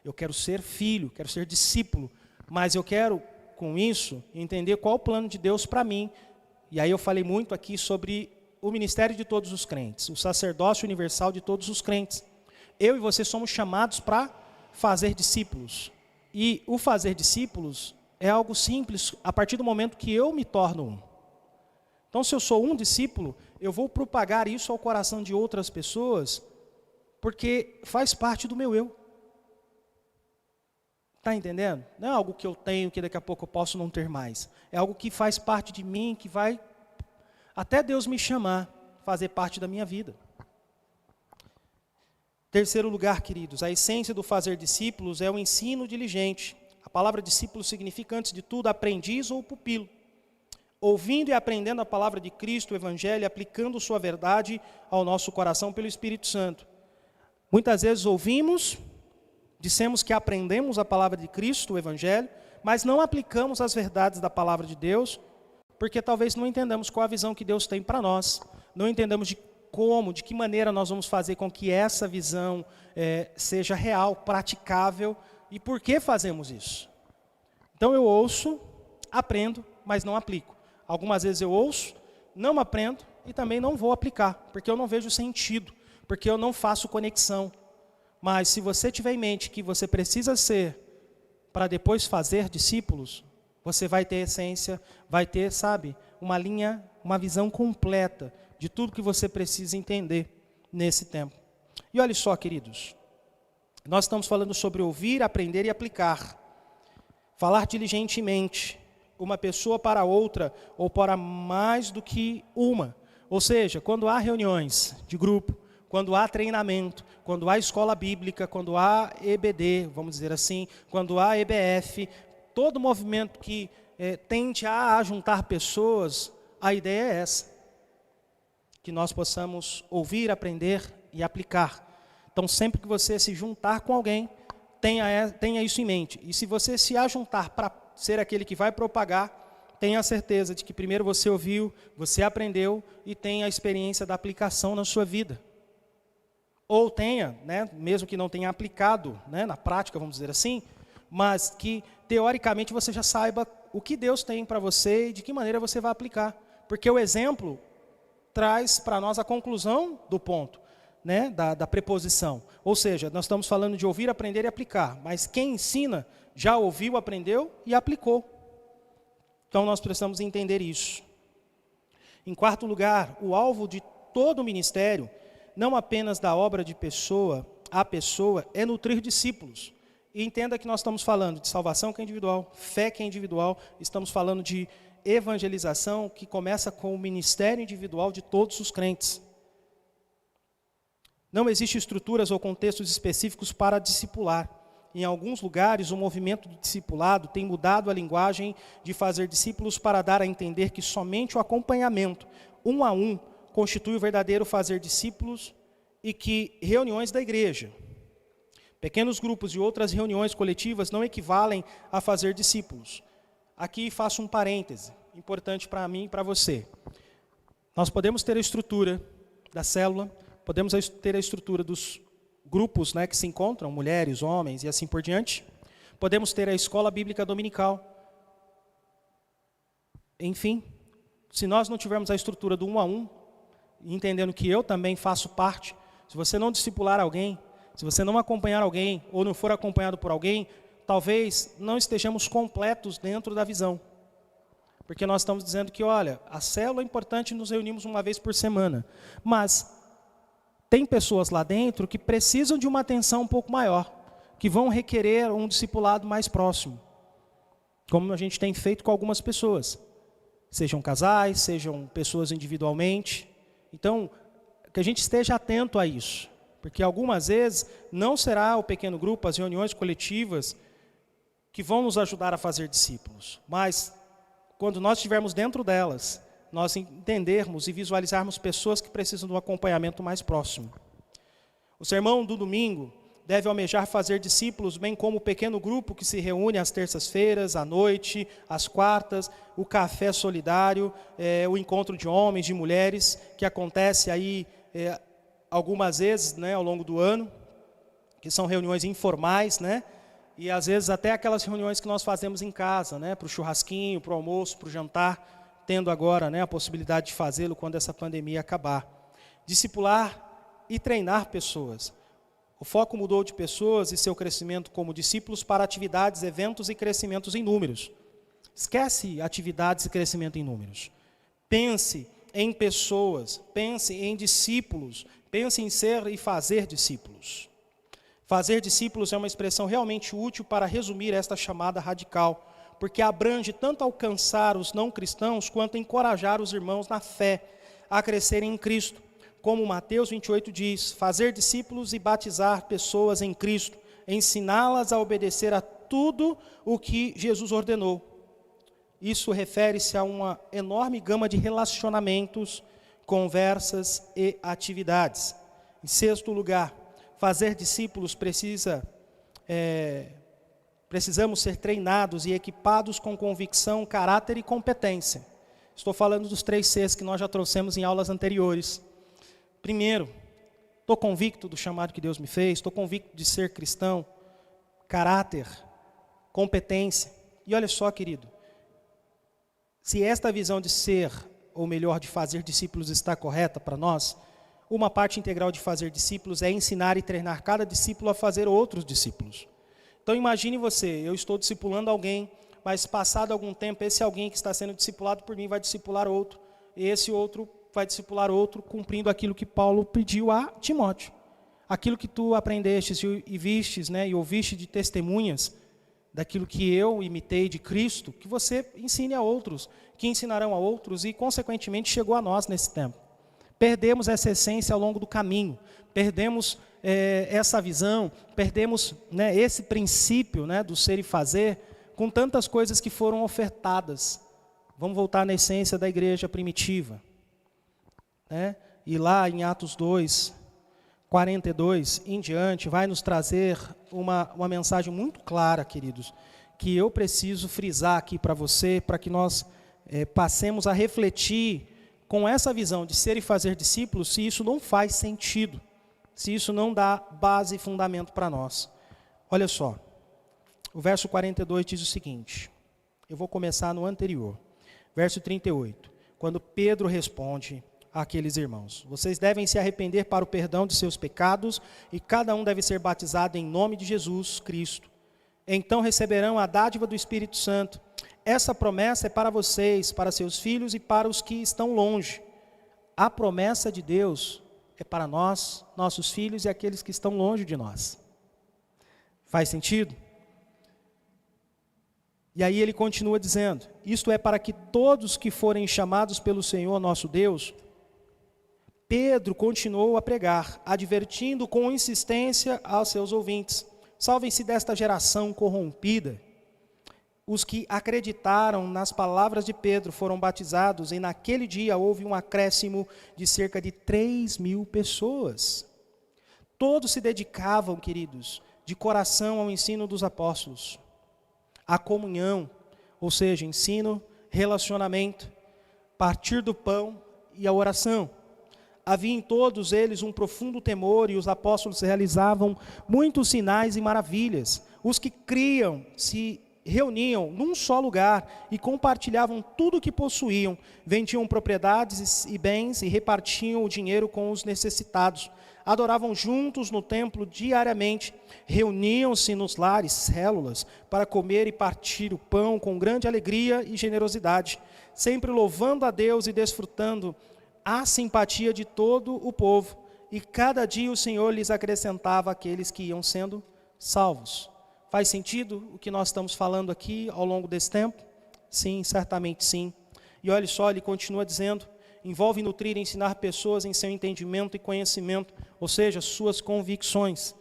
Eu quero ser filho, quero ser discípulo, mas eu quero, com isso, entender qual o plano de Deus para mim. E aí eu falei muito aqui sobre o ministério de todos os crentes, o sacerdócio universal de todos os crentes. Eu e você somos chamados para fazer discípulos. E o fazer discípulos é algo simples a partir do momento que eu me torno um. Então, se eu sou um discípulo, eu vou propagar isso ao coração de outras pessoas, porque faz parte do meu eu. Está entendendo? Não é algo que eu tenho, que daqui a pouco eu posso não ter mais. É algo que faz parte de mim, que vai, até Deus me chamar, fazer parte da minha vida. Terceiro lugar, queridos, a essência do fazer discípulos é o ensino diligente. A palavra discípulo significa, antes de tudo, aprendiz ou pupilo. Ouvindo e aprendendo a palavra de Cristo, o Evangelho, aplicando sua verdade ao nosso coração pelo Espírito Santo. Muitas vezes ouvimos, dissemos que aprendemos a palavra de Cristo, o Evangelho, mas não aplicamos as verdades da palavra de Deus, porque talvez não entendamos qual a visão que Deus tem para nós, não entendemos de que maneira nós vamos fazer com que essa visão seja real, praticável, e por que fazemos isso. Então eu ouço, aprendo, mas não aplico. Algumas vezes eu ouço, não aprendo e também não vou aplicar, porque eu não vejo sentido, porque eu não faço conexão. Mas se você tiver em mente que você precisa ser para depois fazer discípulos, você vai ter essência, vai ter, uma visão completa de tudo que você precisa entender nesse tempo. E olha só, queridos, Nós estamos falando sobre ouvir, aprender e aplicar. Falar diligentemente, uma pessoa para outra ou para mais do que uma. Ou seja, quando há reuniões de grupo, quando há treinamento, quando há escola bíblica, quando há EBD, vamos dizer assim, quando há EBF, todo movimento que tende a juntar pessoas, a ideia é essa. Que nós possamos ouvir, aprender e aplicar. Então, sempre que você se juntar com alguém, tenha isso em mente. E se você se ajuntar para ser aquele que vai propagar, tenha a certeza de que primeiro você ouviu, você aprendeu e tem a experiência da aplicação na sua vida. Ou tenha, mesmo que não tenha aplicado, na prática, vamos dizer assim, mas que teoricamente você já saiba o que Deus tem para você e de que maneira você vai aplicar. Porque o exemplo traz para nós a conclusão do ponto, da preposição. Ou seja, nós estamos falando de ouvir, aprender e aplicar, mas quem ensina já ouviu, aprendeu e aplicou. Então nós precisamos entender isso. Em quarto lugar, o alvo de todo o ministério, não apenas da obra de pessoa a pessoa, é nutrir discípulos. E entenda que nós estamos falando de salvação que é individual, fé que é individual, estamos falando de evangelização que começa com o ministério individual de todos os crentes. Não existem estruturas ou contextos específicos para discipular. Em alguns lugares, o movimento do discipulado tem mudado a linguagem de fazer discípulos para dar a entender que somente o acompanhamento, um a um, constitui o verdadeiro fazer discípulos e que reuniões da igreja, pequenos grupos e outras reuniões coletivas não equivalem a fazer discípulos. Aqui faço um parêntese, importante para mim e para você. Nós podemos ter a estrutura da célula, podemos ter a estrutura dos grupos que se encontram, mulheres, homens e assim por diante. Podemos ter a escola bíblica dominical. Enfim, se nós não tivermos a estrutura do um a um, entendendo que eu também faço parte, se você não discipular alguém, se você não acompanhar alguém ou não for acompanhado por alguém, talvez não estejamos completos dentro da visão. Porque nós estamos dizendo que, olha, a célula é importante, nos reunimos uma vez por semana. Mas tem pessoas lá dentro que precisam de uma atenção um pouco maior, que vão requerer um discipulado mais próximo. Como a gente tem feito com algumas pessoas. Sejam casais, sejam pessoas individualmente. Então, que a gente esteja atento a isso. Porque algumas vezes não será o pequeno grupo, as reuniões coletivas, que vão nos ajudar a fazer discípulos. Mas, quando nós estivermos dentro delas, nós entendermos e visualizarmos pessoas que precisam de um acompanhamento mais próximo. O sermão do domingo deve almejar fazer discípulos, bem como o pequeno grupo que se reúne às terças-feiras, à noite, às quartas, o café solidário, o encontro de homens, de mulheres, que acontece aí algumas vezes ao longo do ano, que são reuniões informais, e às vezes até aquelas reuniões que nós fazemos em casa, para o churrasquinho, para o almoço, para o jantar, tendo agora a possibilidade de fazê-lo quando essa pandemia acabar. Discipular e treinar pessoas. O foco mudou de pessoas e seu crescimento como discípulos para atividades, eventos e crescimentos em números. Esquece atividades e crescimento em números. Pense em pessoas, pense em discípulos, pense em ser e fazer discípulos. Fazer discípulos é uma expressão realmente útil para resumir esta chamada radical, porque abrange tanto alcançar os não cristãos, quanto encorajar os irmãos na fé a crescerem em Cristo. Como Mateus 28 diz, fazer discípulos e batizar pessoas em Cristo, ensiná-las a obedecer a tudo o que Jesus ordenou. Isso refere-se a uma enorme gama de relacionamentos, conversas e atividades. Em sexto lugar, fazer discípulos precisamos ser treinados e equipados com convicção, caráter e competência. Estou falando dos 3 Cs que nós já trouxemos em aulas anteriores. Primeiro, estou convicto do chamado que Deus me fez, estou convicto de ser cristão, caráter, competência. E olha só, querido, se esta visão de ser, ou melhor, de fazer discípulos está correta para nós, uma parte integral de fazer discípulos é ensinar e treinar cada discípulo a fazer outros discípulos. Então imagine você, eu estou discipulando alguém, mas passado algum tempo, esse alguém que está sendo discipulado por mim vai discipular outro, e esse outro vai discipular outro, cumprindo aquilo que Paulo pediu a Timóteo. aquilo que tu aprendestes e vistes, né, e ouviste de testemunhas, daquilo que eu imitei de Cristo, que você ensine a outros, que ensinarão a outros e, consequentemente, chegou a nós nesse tempo. Perdemos essa essência ao longo do caminho, perdemos essa visão, perdemos, né, esse princípio, né, do ser e fazer, com tantas coisas que foram ofertadas. Vamos voltar na essência da igreja primitiva, né? E lá em Atos 2, 42 em diante, vai nos trazer uma mensagem muito clara, queridos, que eu preciso frisar aqui para você, para que nós passemos a refletir com essa visão de ser e fazer discípulos, se isso não faz sentido, se isso não dá base e fundamento para nós. Olha só, o verso 42 diz o seguinte, eu vou começar no anterior, verso 38, quando Pedro responde àqueles irmãos: vocês devem se arrepender para o perdão de seus pecados e cada um deve ser batizado em nome de Jesus Cristo. Então receberão a dádiva do Espírito Santo. Essa promessa é para vocês, para seus filhos e para os que estão longe. A promessa de Deus é para nós, nossos filhos e aqueles que estão longe de nós. Faz sentido? E aí ele continua dizendo, isto é para que todos que forem chamados pelo Senhor nosso Deus. Pedro continuou a pregar, advertindo com insistência aos seus ouvintes: salvem-se desta geração corrompida. Os que acreditaram nas palavras de Pedro foram batizados, e naquele dia houve um acréscimo de cerca de 3.000 pessoas. Todos se dedicavam, queridos, de coração ao ensino dos apóstolos, à comunhão, ou seja, ensino, relacionamento, partir do pão e a oração. Havia em todos eles um profundo temor, e os apóstolos realizavam muitos sinais e maravilhas. Os que criam se reuniam num só lugar e compartilhavam tudo o que possuíam, vendiam propriedades e bens e repartiam o dinheiro com os necessitados. Adoravam juntos no templo diariamente, reuniam-se nos lares, células, para comer e partir o pão com grande alegria e generosidade, sempre louvando a Deus e desfrutando a simpatia de todo o povo, e cada dia o Senhor lhes acrescentava aqueles que iam sendo salvos. Faz sentido o que nós estamos falando aqui ao longo desse tempo? Sim, certamente sim. E olha só, ele continua dizendo, envolve nutrir e ensinar pessoas em seu entendimento e conhecimento, ou seja, suas convicções,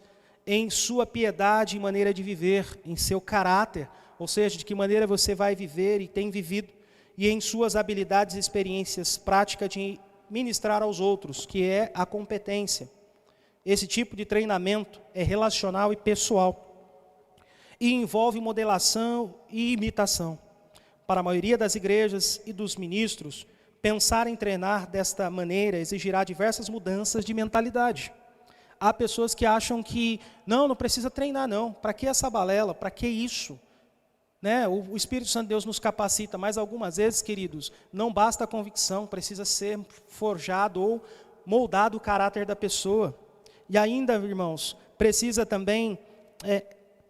em sua piedade e maneira de viver, em seu caráter, ou seja, de que maneira você vai viver e tem vivido, e em suas habilidades e experiências práticas de ministrar aos outros, que é a competência. Esse tipo de treinamento é relacional e pessoal, e envolve modelação e imitação. Para a maioria das igrejas e dos ministros, pensar em treinar desta maneira exigirá diversas mudanças de mentalidade. Há pessoas que acham que, não precisa treinar não, para que essa balela, para que isso? Né? O Espírito Santo de Deus nos capacita, mas algumas vezes, queridos, não basta a convicção, precisa ser forjado ou moldado o caráter da pessoa. E ainda, irmãos, precisa também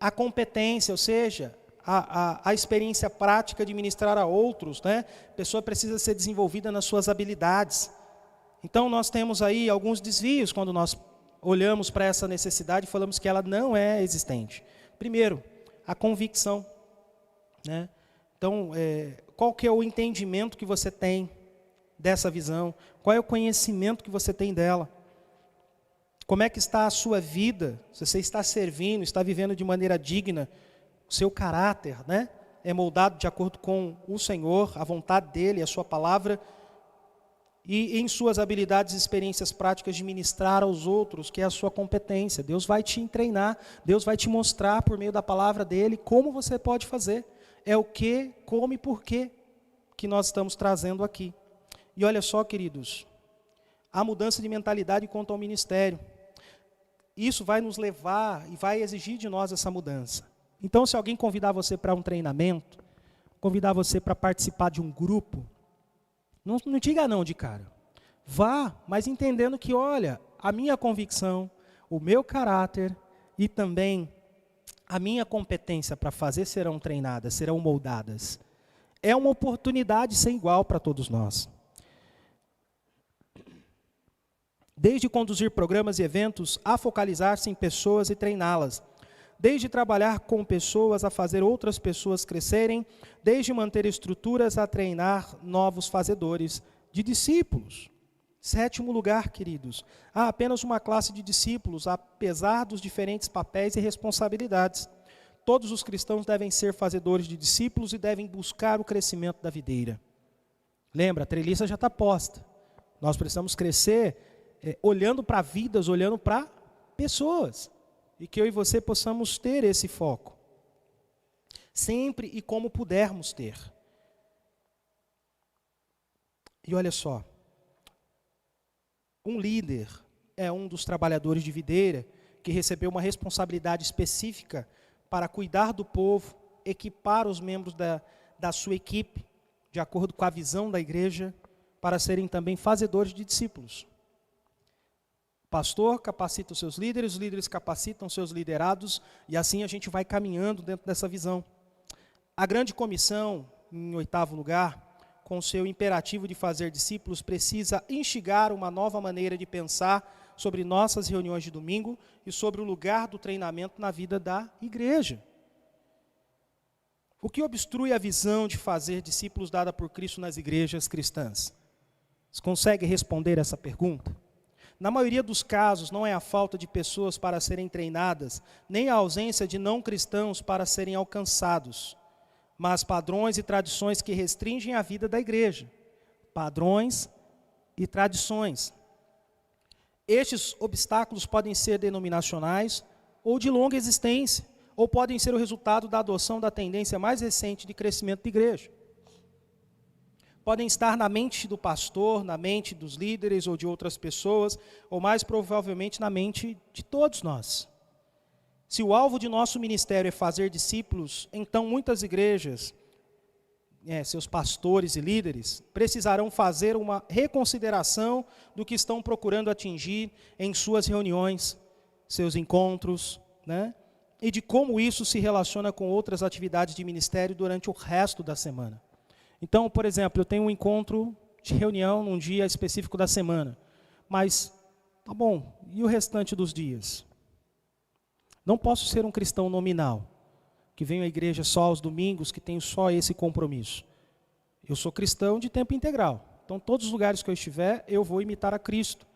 a competência, ou seja, a experiência prática de ministrar a outros, né? A pessoa precisa ser desenvolvida nas suas habilidades. Então nós temos aí alguns desvios quando nós olhamos para essa necessidade e falamos que ela não é existente. Primeiro, a convicção, né? Então, qual que é o entendimento que você tem dessa visão? Qual é o conhecimento que você tem dela? Como é que está a sua vida? Se você está servindo, está vivendo de maneira digna, o seu caráter, né, é moldado de acordo com o Senhor, a vontade dEle, a sua palavra, e em suas habilidades e experiências práticas de ministrar aos outros, que é a sua competência. Deus vai te treinar, Deus vai te mostrar por meio da palavra dEle como você pode fazer. É o que, como e porquê que nós estamos trazendo aqui. E olha só, queridos, a mudança de mentalidade quanto ao ministério. Isso vai nos levar e vai exigir de nós essa mudança. Então, se alguém convidar você para um treinamento, convidar você para participar de um grupo, não diga não de cara. Vá, mas entendendo que, olha, a minha convicção, o meu caráter e também a minha competência para fazer serão treinadas, serão moldadas. É uma oportunidade sem igual para todos nós. desde conduzir programas e eventos a focalizar-se em pessoas e treiná-las, desde trabalhar com pessoas a fazer outras pessoas crescerem, desde manter estruturas a treinar novos fazedores de discípulos. 7º lugar, queridos, há apenas uma classe de discípulos, apesar dos diferentes papéis e responsabilidades. Todos os cristãos devem ser fazedores de discípulos e devem buscar o crescimento da videira. Lembra, a treliça já está posta. Nós precisamos crescer olhando para vidas, olhando para pessoas. E que eu e você possamos ter esse foco. Sempre e como pudermos ter. E olha só. Um líder é um dos trabalhadores de videira que recebeu uma responsabilidade específica para cuidar do povo, equipar os membros da sua equipe, de acordo com a visão da igreja, para serem também fazedores de discípulos. O pastor capacita os seus líderes, os líderes capacitam os seus liderados, e assim a gente vai caminhando dentro dessa visão. A grande comissão, em 8º lugar, com seu imperativo de fazer discípulos, precisa instigar uma nova maneira de pensar sobre nossas reuniões de domingo e sobre o lugar do treinamento na vida da igreja. O que obstrui a visão de fazer discípulos dada por Cristo nas igrejas cristãs? Você consegue responder essa pergunta? Na maioria dos casos, não é a falta de pessoas para serem treinadas, nem a ausência de não cristãos para serem alcançados, mas padrões e tradições que restringem a vida da igreja. Padrões e tradições. Estes obstáculos podem ser denominacionais ou de longa existência, ou podem ser o resultado da adoção da tendência mais recente de crescimento da igreja. Podem estar na mente do pastor, na mente dos líderes ou de outras pessoas, ou mais provavelmente na mente de todos nós. Se o alvo de nosso ministério é fazer discípulos, então muitas igrejas, seus pastores e líderes, precisarão fazer uma reconsideração do que estão procurando atingir em suas reuniões, seus encontros, e de como isso se relaciona com outras atividades de ministério durante o resto da semana. Então, por exemplo, eu tenho um encontro de reunião num dia específico da semana, mas, tá bom, e o restante dos dias? Não posso ser um cristão nominal, que venho à igreja só aos domingos, que tenho só esse compromisso. Eu sou cristão de tempo integral. Então, todos os lugares que eu estiver, eu vou imitar a Cristo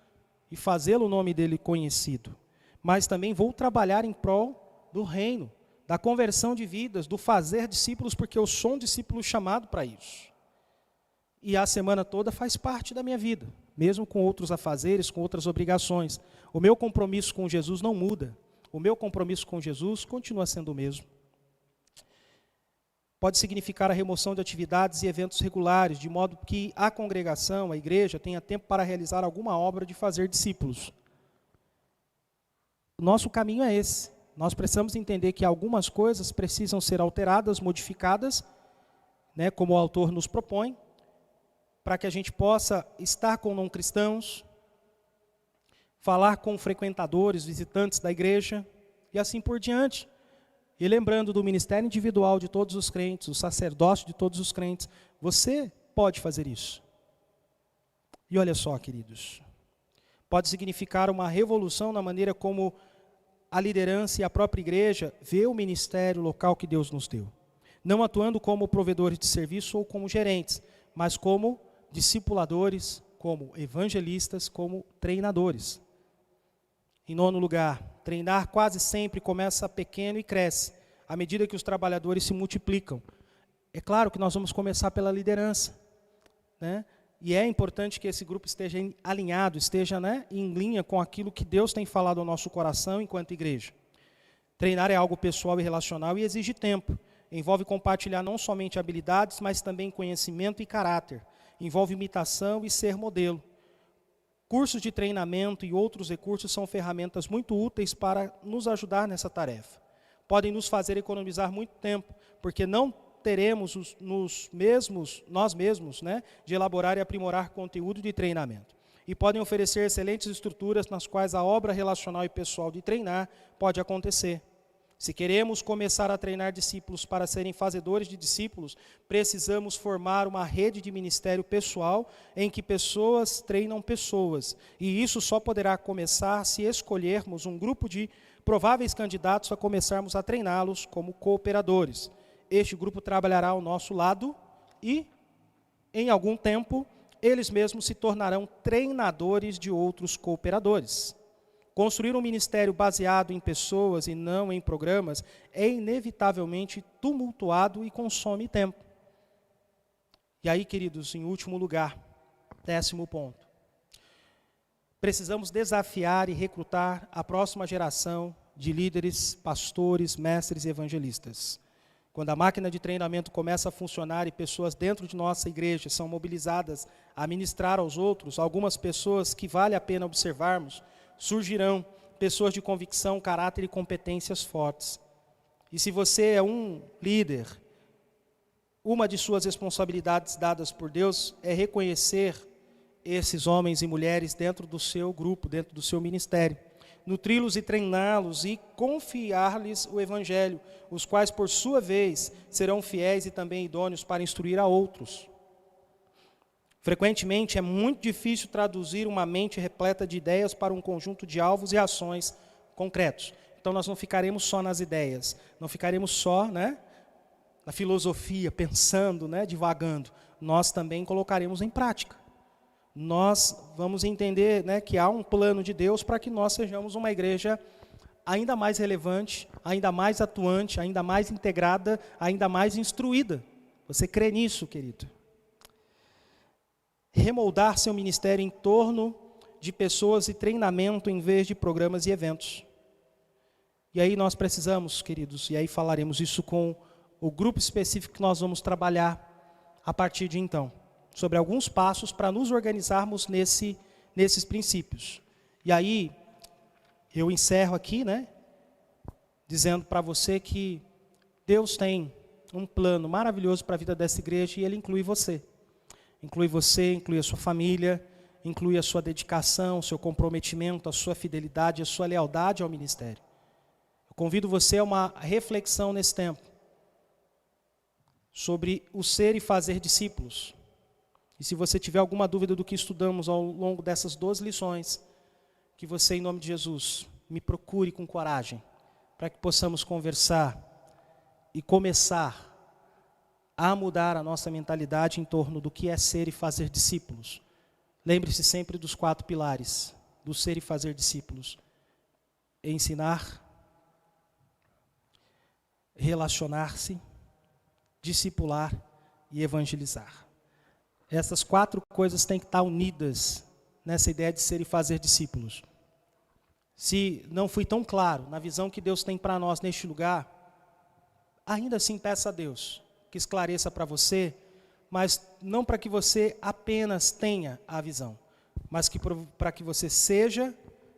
e fazê-lo o nome dele conhecido. Mas também vou trabalhar em prol do reino, da conversão de vidas, do fazer discípulos, porque eu sou um discípulo chamado para isso. E a semana toda faz parte da minha vida, mesmo com outros afazeres, com outras obrigações. O meu compromisso com Jesus não muda. O meu compromisso com Jesus continua sendo o mesmo. Pode significar a remoção de atividades e eventos regulares, de modo que a congregação, a igreja, tenha tempo para realizar alguma obra de fazer discípulos. O nosso caminho é esse. Nós precisamos entender que algumas coisas precisam ser alteradas, modificadas, como o autor nos propõe, para que a gente possa estar com não cristãos, falar com frequentadores, visitantes da igreja, e assim por diante. E lembrando do ministério individual de todos os crentes, o sacerdócio de todos os crentes, você pode fazer isso. E olha só, queridos, pode significar uma revolução na maneira como a liderança e a própria igreja vê o ministério local que Deus nos deu. Não atuando como provedores de serviço ou como gerentes, mas como discipuladores, como evangelistas, como treinadores. Em 9º lugar, treinar quase sempre começa pequeno e cresce, à medida que os trabalhadores se multiplicam. É claro que nós vamos começar pela liderança, E é importante que esse grupo esteja alinhado, esteja em linha com aquilo que Deus tem falado ao nosso coração enquanto igreja. Treinar é algo pessoal e relacional e exige tempo. Envolve compartilhar não somente habilidades, mas também conhecimento e caráter. Envolve imitação e ser modelo. Cursos de treinamento e outros recursos são ferramentas muito úteis para nos ajudar nessa tarefa. Podem nos fazer economizar muito tempo, porque não teremos nós mesmos, de elaborar e aprimorar conteúdo de treinamento. E podem oferecer excelentes estruturas nas quais a obra relacional e pessoal de treinar pode acontecer. Se queremos começar a treinar discípulos para serem fazedores de discípulos, precisamos formar uma rede de ministério pessoal em que pessoas treinam pessoas. E isso só poderá começar se escolhermos um grupo de prováveis candidatos a começarmos a treiná-los como cooperadores. Este grupo trabalhará ao nosso lado e, em algum tempo, eles mesmos se tornarão treinadores de outros cooperadores. Construir um ministério baseado em pessoas e não em programas é inevitavelmente tumultuado e consome tempo. E aí, queridos, em último lugar, 10º ponto. Precisamos desafiar e recrutar a próxima geração de líderes, pastores, mestres e evangelistas. Quando a máquina de treinamento começa a funcionar e pessoas dentro de nossa igreja são mobilizadas a ministrar aos outros, algumas pessoas que vale a pena observarmos, surgirão pessoas de convicção, caráter e competências fortes. E se você é um líder, uma de suas responsabilidades dadas por Deus é reconhecer esses homens e mulheres dentro do seu grupo, dentro do seu ministério, nutri-los e treiná-los e confiar-lhes o Evangelho, os quais, por sua vez, serão fiéis e também idôneos para instruir a outros. Frequentemente, é muito difícil traduzir uma mente repleta de ideias para um conjunto de alvos e ações concretos. Então, nós não ficaremos só nas ideias, não ficaremos só, na filosofia, pensando, divagando. Nós também colocaremos em prática. Nós vamos entender, que há um plano de Deus para que nós sejamos uma igreja ainda mais relevante, ainda mais atuante, ainda mais integrada, ainda mais instruída. Você crê nisso, querido? Remoldar seu ministério em torno de pessoas e treinamento em vez de programas e eventos. E aí nós precisamos, queridos, e aí falaremos isso com o grupo específico que nós vamos trabalhar a partir de então, sobre alguns passos para nos organizarmos nesses princípios. E aí, eu encerro aqui, dizendo para você que Deus tem um plano maravilhoso para a vida dessa igreja e Ele inclui você. Inclui você, inclui a sua família, inclui a sua dedicação, o seu comprometimento, a sua fidelidade, a sua lealdade ao ministério. Eu convido você a uma reflexão nesse tempo sobre o ser e fazer discípulos. E se você tiver alguma dúvida do que estudamos ao longo dessas 12 lições, que você, em nome de Jesus, me procure com coragem, para que possamos conversar e começar a mudar a nossa mentalidade em torno do que é ser e fazer discípulos. Lembre-se sempre dos 4 pilares do ser e fazer discípulos: ensinar, relacionar-se, discipular e evangelizar. Essas 4 coisas têm que estar unidas nessa ideia de ser e fazer discípulos. Se não fui tão claro na visão que Deus tem para nós neste lugar, ainda assim peça a Deus que esclareça para você, mas não para que você apenas tenha a visão, mas para que você seja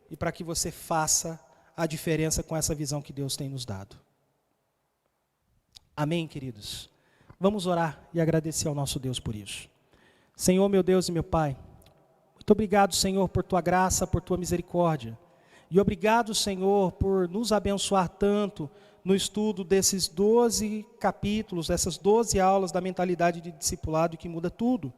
e para que você faça a diferença com essa visão que Deus tem nos dado. Amém, queridos? Vamos orar e agradecer ao nosso Deus por isso. Senhor, meu Deus e meu Pai, muito obrigado, Senhor, por Tua graça, por Tua misericórdia. E obrigado, Senhor, por nos abençoar tanto no estudo desses 12 capítulos, dessas 12 aulas da mentalidade de discipulado que muda tudo,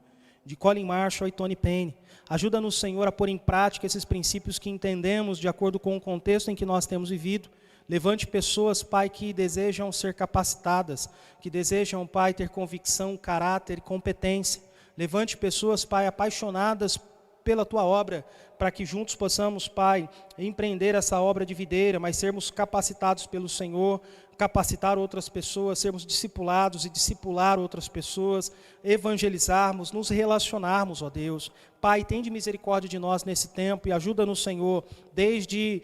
de Colin Marshall e Tony Payne. Ajuda-nos, Senhor, a pôr em prática esses princípios que entendemos de acordo com o contexto em que nós temos vivido. Levante pessoas, Pai, que desejam ser capacitadas, que desejam, Pai, ter convicção, caráter e competência. Levante pessoas, Pai, apaixonadas pela Tua obra, para que juntos possamos, Pai, empreender essa obra de videira, mas sermos capacitados pelo Senhor, capacitar outras pessoas, sermos discipulados e discipular outras pessoas, evangelizarmos, nos relacionarmos, ó Deus. Pai, tende misericórdia de nós nesse tempo e ajuda-nos, Senhor, desde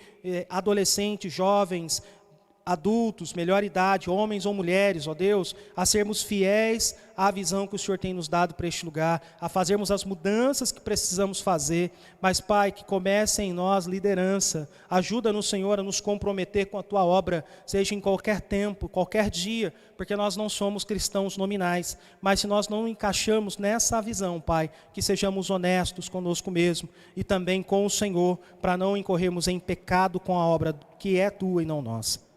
adolescentes, jovens, adultos, melhor idade, homens ou mulheres, ó Deus, a sermos fiéis à visão que o Senhor tem nos dado para este lugar, a fazermos as mudanças que precisamos fazer, mas, Pai, que comece em nós liderança. Ajuda-nos, Senhor, a nos comprometer com a Tua obra, seja em qualquer tempo, qualquer dia, porque nós não somos cristãos nominais, mas se nós não encaixamos nessa visão, Pai, que sejamos honestos conosco mesmo e também com o Senhor, para não incorrermos em pecado com a obra que é Tua e não nossa.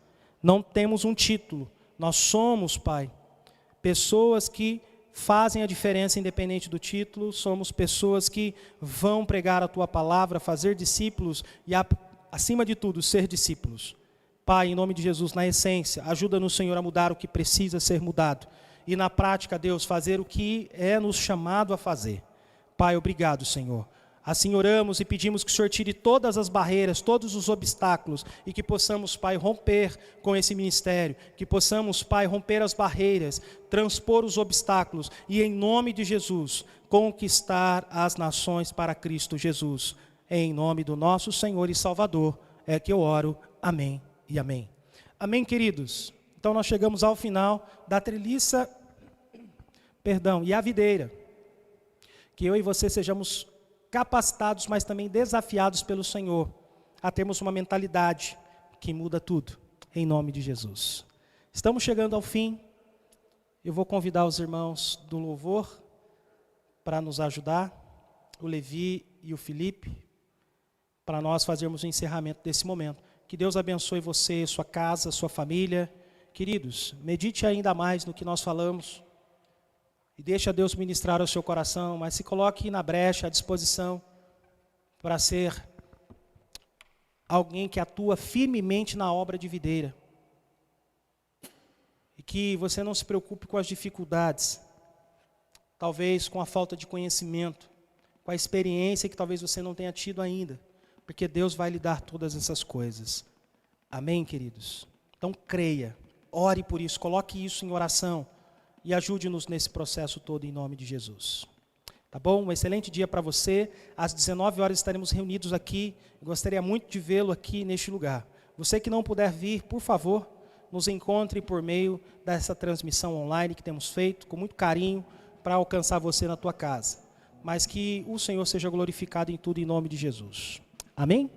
não temos um título. Nós somos, Pai, pessoas que fazem a diferença independente do título, somos pessoas que vão pregar a Tua palavra, fazer discípulos e, acima de tudo, ser discípulos. Pai, em nome de Jesus, na essência, ajuda-nos, Senhor, a mudar o que precisa ser mudado. E na prática, Deus, fazer o que é nos chamado a fazer. Pai, obrigado, Senhor. Assim oramos e pedimos que o Senhor tire todas as barreiras, todos os obstáculos, e que possamos, Pai, romper com esse ministério, que possamos, Pai, romper as barreiras, transpor os obstáculos, e em nome de Jesus, conquistar as nações para Cristo Jesus. Em nome do nosso Senhor e Salvador, é que eu oro. Amém e amém. Amém, queridos? Então nós chegamos ao final da treliça, e a videira. Que eu e você sejamos capacitados, mas também desafiados pelo Senhor, a termos uma mentalidade que muda tudo, em nome de Jesus. Estamos chegando ao fim, eu vou convidar os irmãos do louvor para nos ajudar, o Levi e o Felipe, para nós fazermos o encerramento desse momento. Que Deus abençoe você, sua casa, sua família. Queridos, medite ainda mais no que nós falamos, e deixa Deus ministrar ao seu coração, mas se coloque na brecha, à disposição, para ser alguém que atua firmemente na obra de videira. E que você não se preocupe com as dificuldades, talvez com a falta de conhecimento, com a experiência que talvez você não tenha tido ainda, porque Deus vai lhe dar todas essas coisas. Amém, queridos? Então creia, ore por isso, coloque isso em oração, e ajude-nos nesse processo todo em nome de Jesus. Tá bom? Um excelente dia para você. Às 19 horas estaremos reunidos aqui. Eu gostaria muito de vê-lo aqui neste lugar. Você que não puder vir, por favor, nos encontre por meio dessa transmissão online que temos feito, com muito carinho, para alcançar você na tua casa. Mas que o Senhor seja glorificado em tudo em nome de Jesus. Amém?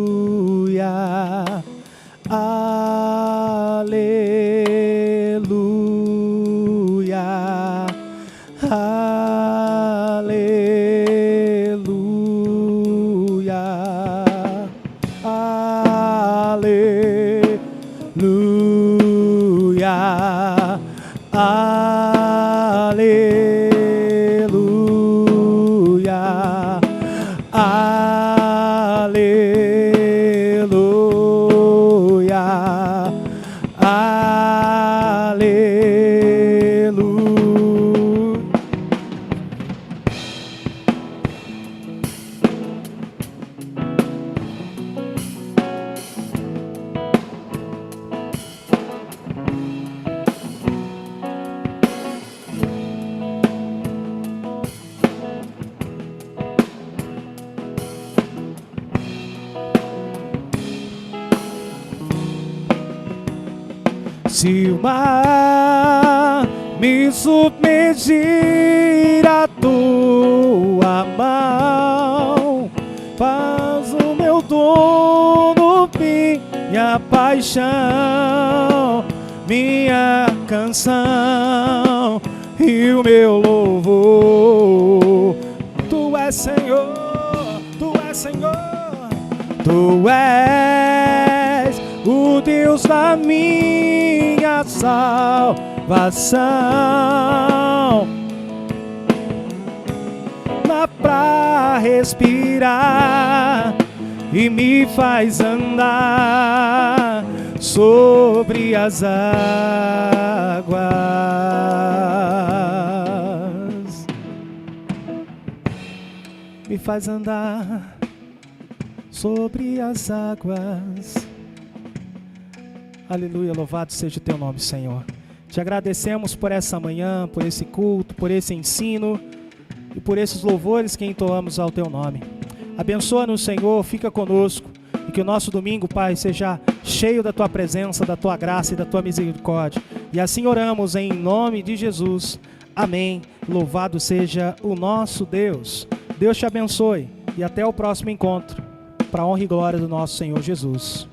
Aleluia, aleluia, aleluia, aleluia, Se o mar me submergir a tua mão, faz o meu dono minha paixão, minha canção e o meu louvor. Tu és Senhor, Tu és Senhor, Tu és o Deus da minha salvação. ar pra respirar e me faz andar sobre as águas. Me faz andar sobre as águas. Aleluia, louvado seja o teu nome, Senhor. Te agradecemos por essa manhã, por esse culto, por esse ensino e por esses louvores que entoamos ao teu nome. Abençoa-nos, Senhor, fica conosco e que o nosso domingo, Pai, seja cheio da tua presença, da tua graça e da tua misericórdia. E assim oramos em nome de Jesus. Amém. Louvado seja o nosso Deus. Deus te abençoe e até o próximo encontro, para a honra e glória do nosso Senhor Jesus.